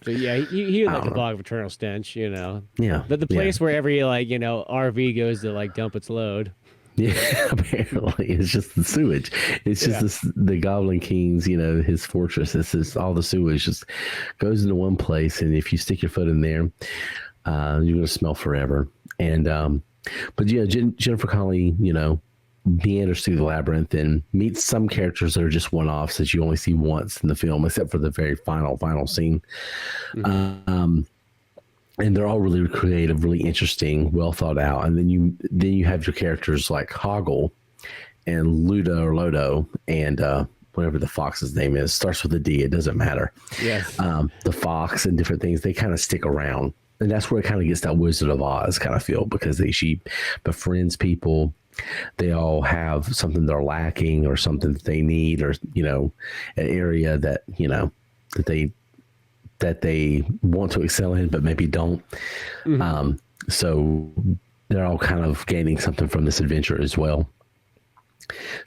yeah, he like the Bog of Eternal Stench, Yeah, the place where every RV goes to like dump its load. Yeah, apparently it's just the sewage. It's just the Goblin King's, his fortress. It's just all the sewage just goes into one place, and if you stick your foot in there, you're gonna smell forever. And but yeah, Jennifer Connelly, meanders through the labyrinth and meets some characters that are just one-offs that you only see once in the film, except for the very final scene. And they're all really creative, really interesting, well thought out. And then you have your characters like Hoggle and Lodo and whatever the fox's name is, starts with a D. It doesn't matter. Yes. The fox and different things, they kind of stick around. And that's where it kind of gets that Wizard of Oz kind of feel, because she befriends people. They all have something they're lacking or something that they need, or, an area that, that they want to excel in, but maybe don't. So they're all kind of gaining something from this adventure as well.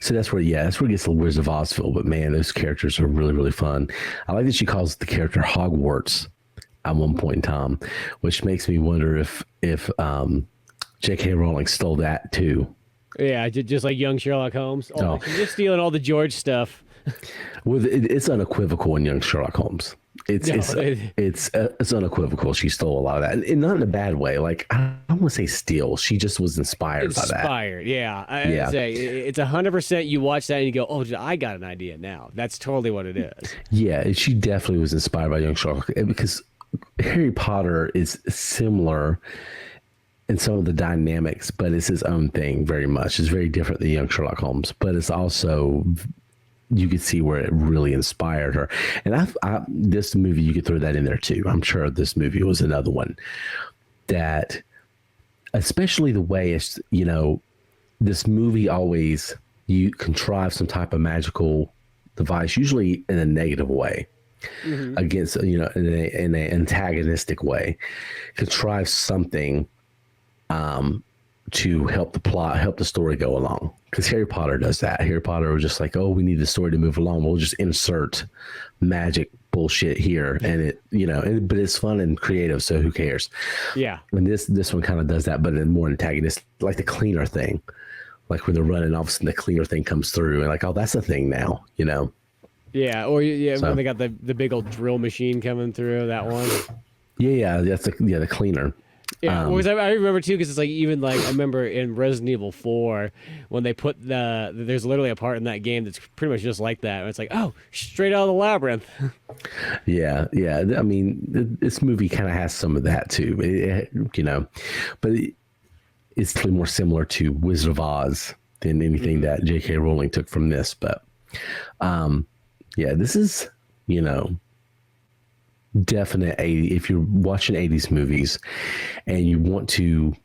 So that's where it gets the Wizard of Oz feel. But man, those characters are really, really fun. I like that she calls the character Hogwarts at one point in time, which makes me wonder if J.K. Rowling stole that too. Yeah, just like young Sherlock Holmes. Oh, she's just stealing all the George stuff. Well, it's unequivocal in young Sherlock Holmes. It's unequivocal. She stole a lot of that, and not in a bad way. Like, I don't want to say steal. She just was inspired by that. Inspired, yeah. I'd say it's 100%. You watch that and you go, "Oh, I got an idea now." That's totally what it is. Yeah, she definitely was inspired by young Sherlock, because Harry Potter is similar in some of the dynamics, but it's his own thing very much. It's very different than young Sherlock Holmes, but it's also, you could see where it really inspired her. And this movie, you could throw that in there too. I'm sure this movie was another one that, especially the way it's, this movie always, you contrive some type of magical device, usually in a negative way, against, in an antagonistic way, contrive something to help the plot, help the story go along. Because Harry Potter does that. Harry Potter was just like, oh, we need the story to move along. We'll just insert magic bullshit here, and it, but it's fun and creative. So who cares? Yeah. And this one kind of does that, but in more antagonistic, like the cleaner thing, like when they're running, all of a sudden the cleaner thing comes through, and like, oh, that's a thing now, Yeah. Or when they got the big old drill machine coming through, that one. Yeah. That's the cleaner. Yeah, I remember too, because it's like, even like I remember in Resident Evil 4 when they put there's literally a part in that game that's pretty much just like that. And it's like, oh, straight out of the Labyrinth. Yeah. I mean, this movie kind of has some of that too, but it's more similar to Wizard of Oz than anything that J.K. Rowling took from this. But this is definite 80. If you're watching 80s movies and you want to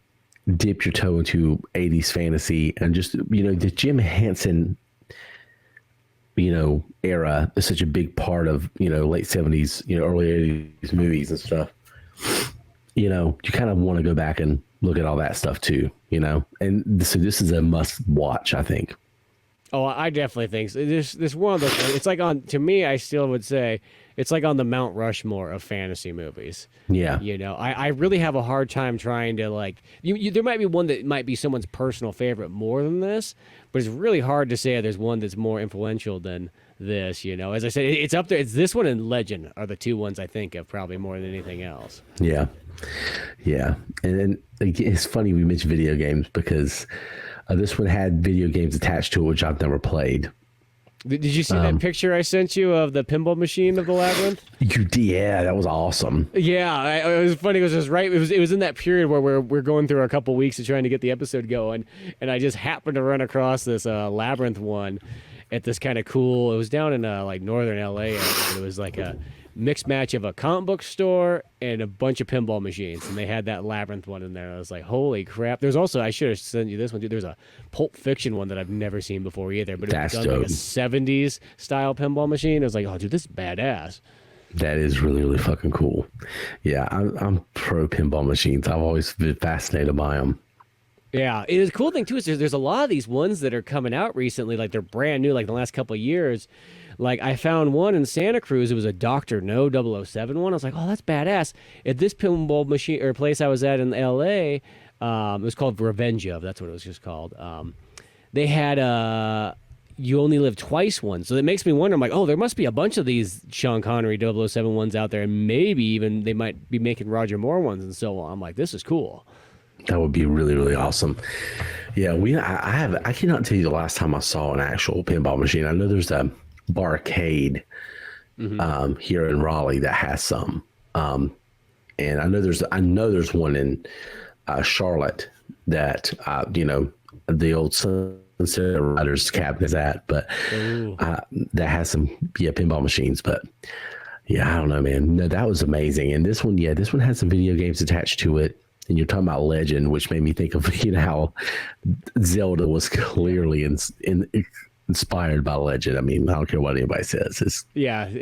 dip your toe into 80s fantasy, and just the Jim Henson era is such a big part of late 70s, early 80s movies and stuff, you kind of want to go back and look at all that stuff too, and so this is a must watch, I think. Oh, I definitely think so. This one of those things, it's like to me, I still would say it's like on the Mount Rushmore of fantasy movies. Yeah. I really have a hard time trying to there might be one that might be someone's personal favorite more than this, but it's really hard to say there's one that's more influential than this, As I said, it's up there. It's this one and Legend are the two ones I think of probably more than anything else. Yeah. Yeah. And then it's funny we mentioned video games, because this one had video games attached to it, which I've never played. Did you see that picture I sent you of the pinball machine of the Labyrinth? Yeah, that was awesome. Yeah, it was funny. It was just right. It was in that period where we're going through a couple weeks of trying to get the episode going, and I just happened to run across this Labyrinth one at this kind of cool. It was down in northern LA area. It was like a mixed match of a comic book store and a bunch of pinball machines, and they had that Labyrinth one in there. I was like, holy crap. There's also, I should have sent you this one too, there's a Pulp Fiction one that I've never seen before either, but it was done like a 70s style pinball machine. I was like, oh dude, this is badass. That is really, really fucking cool. Yeah, I'm pro pinball machines. I've always been fascinated by them. Yeah, the cool thing too is there's a lot of these ones that are coming out recently, like they're brand new, like the last couple of years. Like I found one in Santa Cruz. It was a Dr. No 007 one. I was like, oh, that's badass. At this pinball machine or place I was at in L.A., it was called Revenge of. That's what it was just called. They had You Only Live Twice one. So it makes me wonder. I'm like, oh, there must be a bunch of these Sean Connery 007 ones out there, and maybe even they might be making Roger Moore ones and so on. I'm like, this is cool. That would be really, really awesome. Yeah, I cannot tell you the last time I saw an actual pinball machine. I know there's a barcade here in Raleigh that has some, and I know there's one in Charlotte that the old Sunset Riders cabin is at, but that has some pinball machines. But yeah, I don't know, man. No, that was amazing. And this one has some video games attached to it. And you're talking about Legend, which made me think of how Zelda was clearly inspired by Legend. I mean, I don't care what anybody says. It's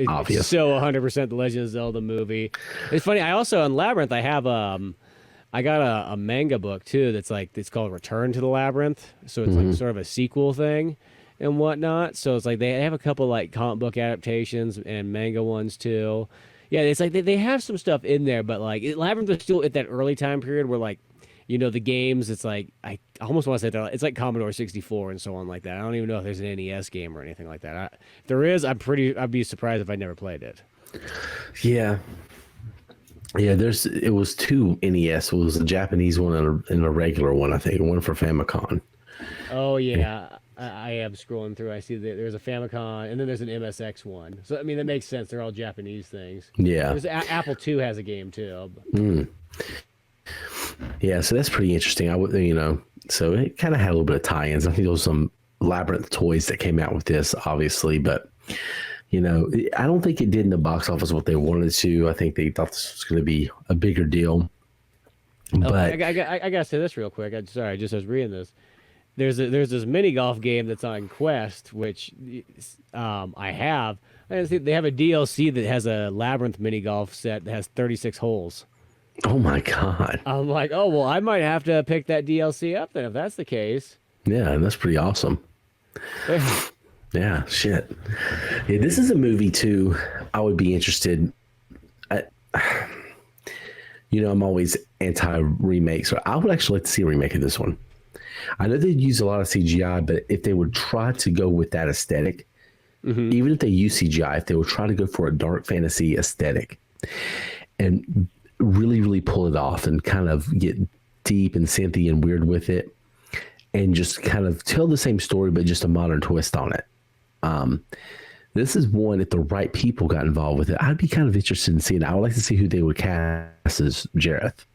obvious. It's so 100% the Legend of Zelda movie. It's funny. I also on Labyrinth, I have I got a manga book too that's like it's called Return to the Labyrinth. So it's like sort of a sequel thing and whatnot. So it's like they have a couple like comic book adaptations and manga ones too. Yeah, it's like they have some stuff in there, but like Labyrinth was still at that early time period where like, you know, the games, it's like I almost want to say it's like Commodore 64 and so on like that. I don't even know if there's an NES game or anything like that. If there is, I'd be surprised if I never played it. Yeah. Yeah, it was two NES. It was a Japanese one and a regular one, I think, one for Famicom. Oh yeah, I am scrolling through. I see that there's a Famicom and then there's an MSX one. So I mean that makes sense. They're all Japanese things. Yeah. There's Apple II has a game too. Yeah, so that's pretty interesting. So it kind of had a little bit of tie-ins. I think there was some Labyrinth toys that came out with this, obviously, but I don't think it did in the box office what they wanted to. I think they thought this was going to be a bigger deal. But I got to say this real quick. Sorry, I was reading this. There's this mini golf game that's on Quest, which I have. I see they have a DLC that has a Labyrinth mini golf set that has 36 holes. Oh my God. I'm like, oh well, I might have to pick that DLC up then if that's the case. Yeah, and that's pretty awesome. Yeah, shit. Yeah, this is a movie too. I would be interested. I'm always anti-remakes, so I would actually like to see a remake of this one. I know they use a lot of CGI, but if they would try to go with that aesthetic, even if they use CGI, if they would try to go for a dark fantasy aesthetic and really, really pull it off and kind of get deep and synthy and weird with it and just kind of tell the same story, but just a modern twist on it. This is one, if the right people got involved with it, I'd be kind of interested in seeing it. I would like to see who they would cast as Jareth.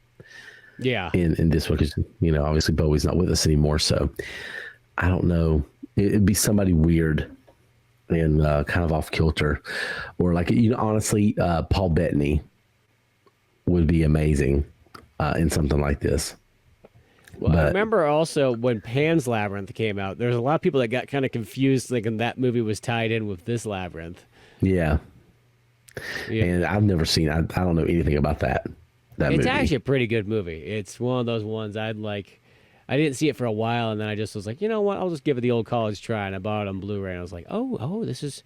Yeah. In this one, because, obviously Bowie's not with us anymore. So I don't know. It'd be somebody weird and kind of off kilter, or like, honestly, Paul Bettany would be amazing in something like this. Well, I remember also when Pan's Labyrinth came out, there's a lot of people that got kind of confused thinking that movie was tied in with this Labyrinth. Yeah. And I've never seen, I don't know anything about that it's movie. actually a pretty good movie. It's one of those ones I didn't see it for a while, and then I just was like, you know what, I'll just give it the old college try, and I bought it on Blu-ray, and I was like, oh, this is,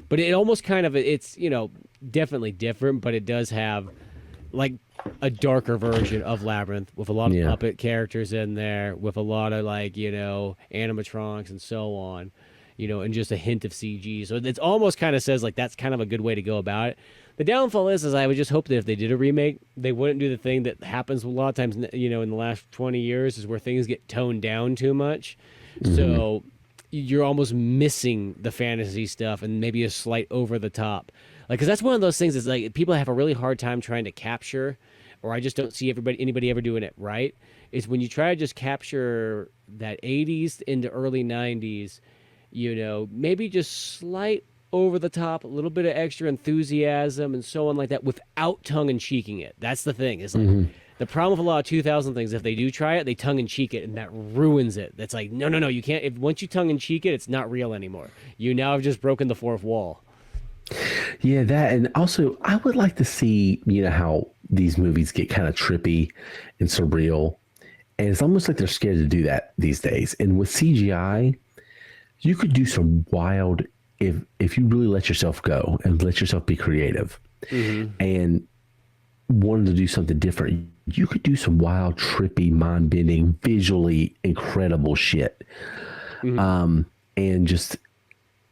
but it almost kind of, it's, definitely different, but it does have like a darker version of Labyrinth with a lot of puppet characters in there, with a lot of like, animatronics and so on, and just a hint of CG. So it's almost kind of says like that's kind of a good way to go about it. The downfall is I would just hope that if they did a remake, they wouldn't do the thing that happens a lot of times, in the last 20 years is where things get toned down too much. So you're almost missing the fantasy stuff and maybe a slight over the top. Like, because that's one of those things is like people have a really hard time trying to capture, or I just don't see anybody ever doing it right, is when you try to just capture that 80s into early 90s, maybe just slight over the top, a little bit of extra enthusiasm and so on like that without tongue-in-cheeking it. That's the thing. Is like the problem with a lot of 2000 things, if they do try it, they tongue-in-cheek it, and that ruins it. That's like, no, you can't. Once you tongue-in-cheek it, it's not real anymore. You now have just broken the fourth wall. Yeah, that, and also I would like to see, how these movies get kind of trippy and surreal, and it's almost like they're scared to do that these days. And with CGI, you could do some wild, if you really let yourself go and let yourself be creative and wanted to do something different, you could do some wild, trippy, mind-bending, visually incredible shit. And just,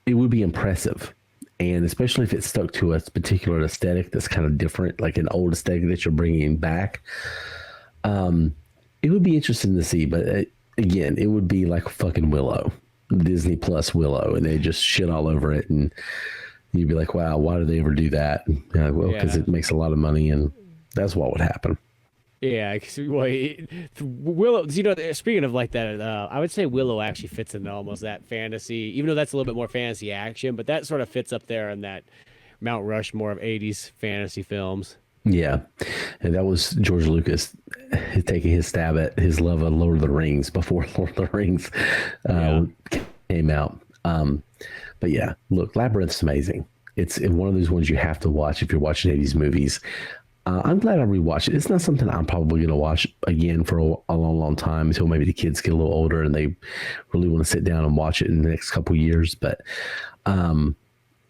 it would be impressive. And especially if it stuck to a particular aesthetic that's kind of different, like an old aesthetic that you're bringing back, it would be interesting to see. But again, it would be like fucking Willow, Disney Plus Willow, and they just shit all over it. And you'd be like, wow, why did they ever do that? Because it makes a lot of money, and that's what would happen. Yeah, Willow. Speaking of like that, I would say Willow actually fits into almost that fantasy, even though that's a little bit more fantasy action. But that sort of fits up there in that Mount Rushmore of '80s fantasy films. Yeah, and that was George Lucas taking his stab at his love of Lord of the Rings before Lord of the Rings came out. But yeah, look, Labyrinth's amazing. It's one of those ones you have to watch if you're watching '80s movies. I'm glad I rewatched it. It's not something I'm probably going to watch again for a long, long time until maybe the kids get a little older and they really want to sit down and watch it in the next couple years. But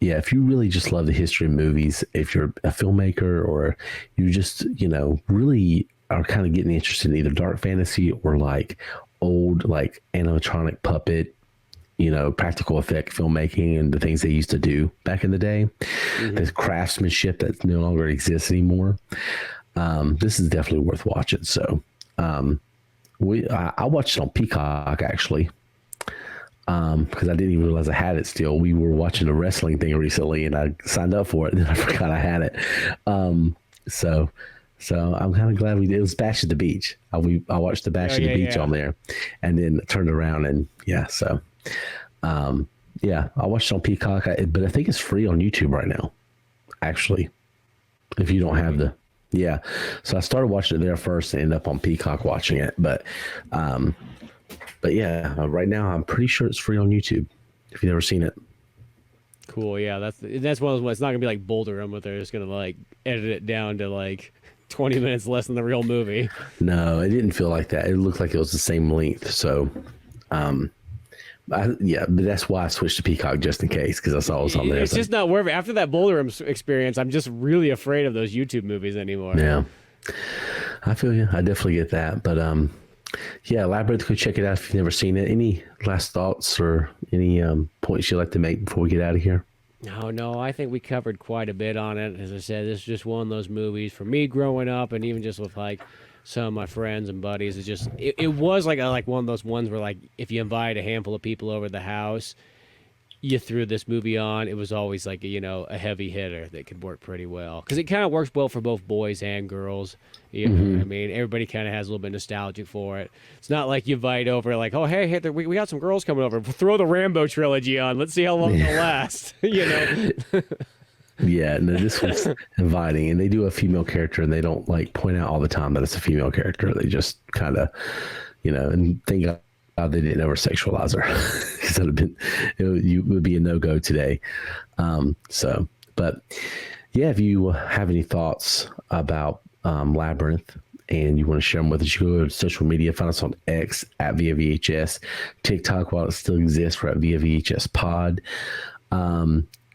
yeah, if you really just love the history of movies, if you're a filmmaker or you just, really are kind of getting interested in either dark fantasy or like old, like animatronic puppet, practical effect filmmaking and the things they used to do back in the day, the craftsmanship that no longer exists anymore. This is definitely worth watching. So I watched it on Peacock actually. Because I didn't even realize I had it still. We were watching a wrestling thing recently and I signed up for it and then I forgot I had it. So I'm kind of glad it was Bash at the Beach. I watched the Bash at the Beach on there and then turned around and I watched it on Peacock, but I think it's free on YouTube right now, actually, if you don't have so I started watching it there first and ended up on Peacock watching it. But yeah, right now I'm pretty sure it's free on YouTube if you've never seen it. Cool. Yeah, that's one of those ones. It's not gonna be like Boulder Run, but they're just gonna like edit it down to like 20 minutes less than the real movie. No, it didn't feel like that. It looked like it was the same length. So, but that's why I switched to Peacock just in case, because I saw it was on there. It's just not worth it. After that Boulder Run experience, I'm just really afraid of those YouTube movies anymore. Yeah, I feel you. I definitely get that. But Labyrinth, go check it out if you've never seen it. Any last thoughts or any points you'd like to make before we get out of here? No, I think we covered quite a bit on it. As I said, this is just one of those movies for me growing up, and even just with like some of my friends and buddies. It was like one of those ones where like if you invite a handful of people over to the house, you threw this movie on. It was always like a heavy hitter that could work pretty well because it kind of works well for both boys and girls. I mean, everybody kind of has a little bit nostalgic for it. It's not like you invite over like, oh hey, we got some girls coming over. Throw the Rambo trilogy on. Let's see how long it'll last. Yeah, no, this was inviting, and they do a female character, and they don't like point out all the time that it's a female character. They just kind of, and thank God they didn't ever sexualize her, because it would be a no-go today. But yeah, if you have any thoughts about Labyrinth and you want to share them with us, you go to social media, find us on X at Via VHS, TikTok while it still exists, we're at Via VHS Pod.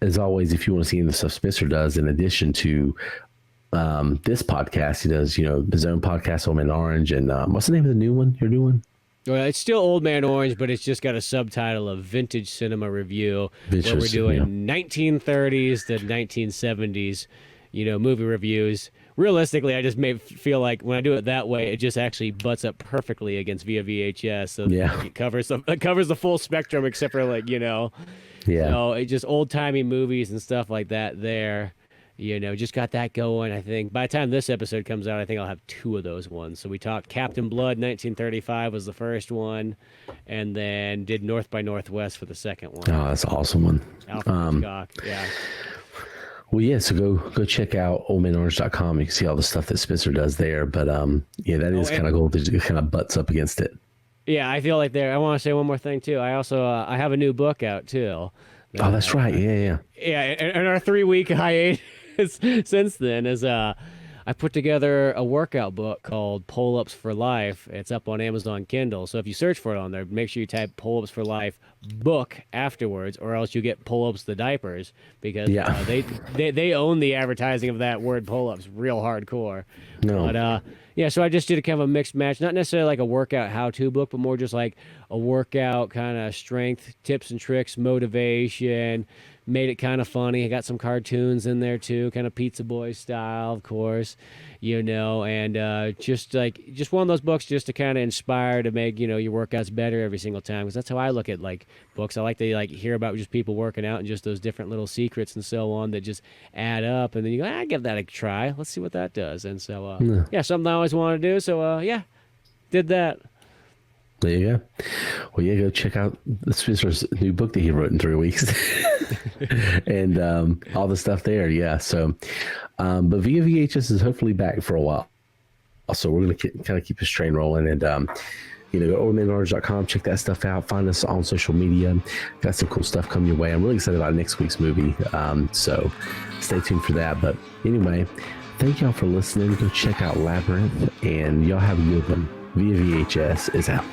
As always, if you want to see the stuff Spencer does, in addition to this podcast, he does, his own podcast, Old Man Orange, and what's the name of the new one you're doing? Well, it's still Old Man Orange, but it's just got a subtitle of Vintage Cinema Review, where we're doing 1930s to 1970s, movie reviews. Realistically, I just feel like when I do it that way, it just actually butts up perfectly against Via VHS. So it covers the full spectrum, except for like, so it just old timey movies and stuff like that there. Just got that going. I think by the time this episode comes out, I think I'll have 2 of those ones. So we talked Captain Blood, 1935 was the first one, and then did North by Northwest for the second one. Oh, that's an awesome one. Alfred Hitchcock, yeah. Well, yeah, so go check out oldmanorange.com. You can see all the stuff that Spencer does there. But that is kind of cool. It kind of butts up against it. Yeah, I feel like I want to say one more thing too. I also I have a new book out too. Oh, that's right. Yeah. Yeah, and our 3-week hiatus since then is I put together a workout book called Pull-Ups for Life. It's up on Amazon Kindle. So if you search for it on there, make sure you type Pull-Ups for Life book afterwards, or else you get Pull-Ups the diapers, because they own the advertising of that word pull-ups real hardcore. No. But so I just did a kind of a mixed match, not necessarily like a workout how-to book, but more just like a workout kind of strength tips and tricks, motivation. Made it kind of funny. I got some cartoons in there too, kind of Pizza Boy style, of course, and just one of those books just to kind of inspire to make, your workouts better every single time. Because that's how I look at like books. I like to hear about just people working out and just those different little secrets and so on that just add up. And then you go, I give that a try. Let's see what that does. And so, something I always wanted to do. So, did that. There you go. Well, go check out Spencer's new book that he wrote in 3 weeks. And all the stuff there. Yeah. So, but Via VHS is hopefully back for a while. Also, we're going to kind of keep this train rolling, and go to oldmanorange.com, check that stuff out. Find us on social media. Got some cool stuff coming your way. I'm really excited about next week's movie. So stay tuned for that. But anyway, Thank y'all for listening. Go check out Labyrinth, and y'all have a good one. Via VHS is out.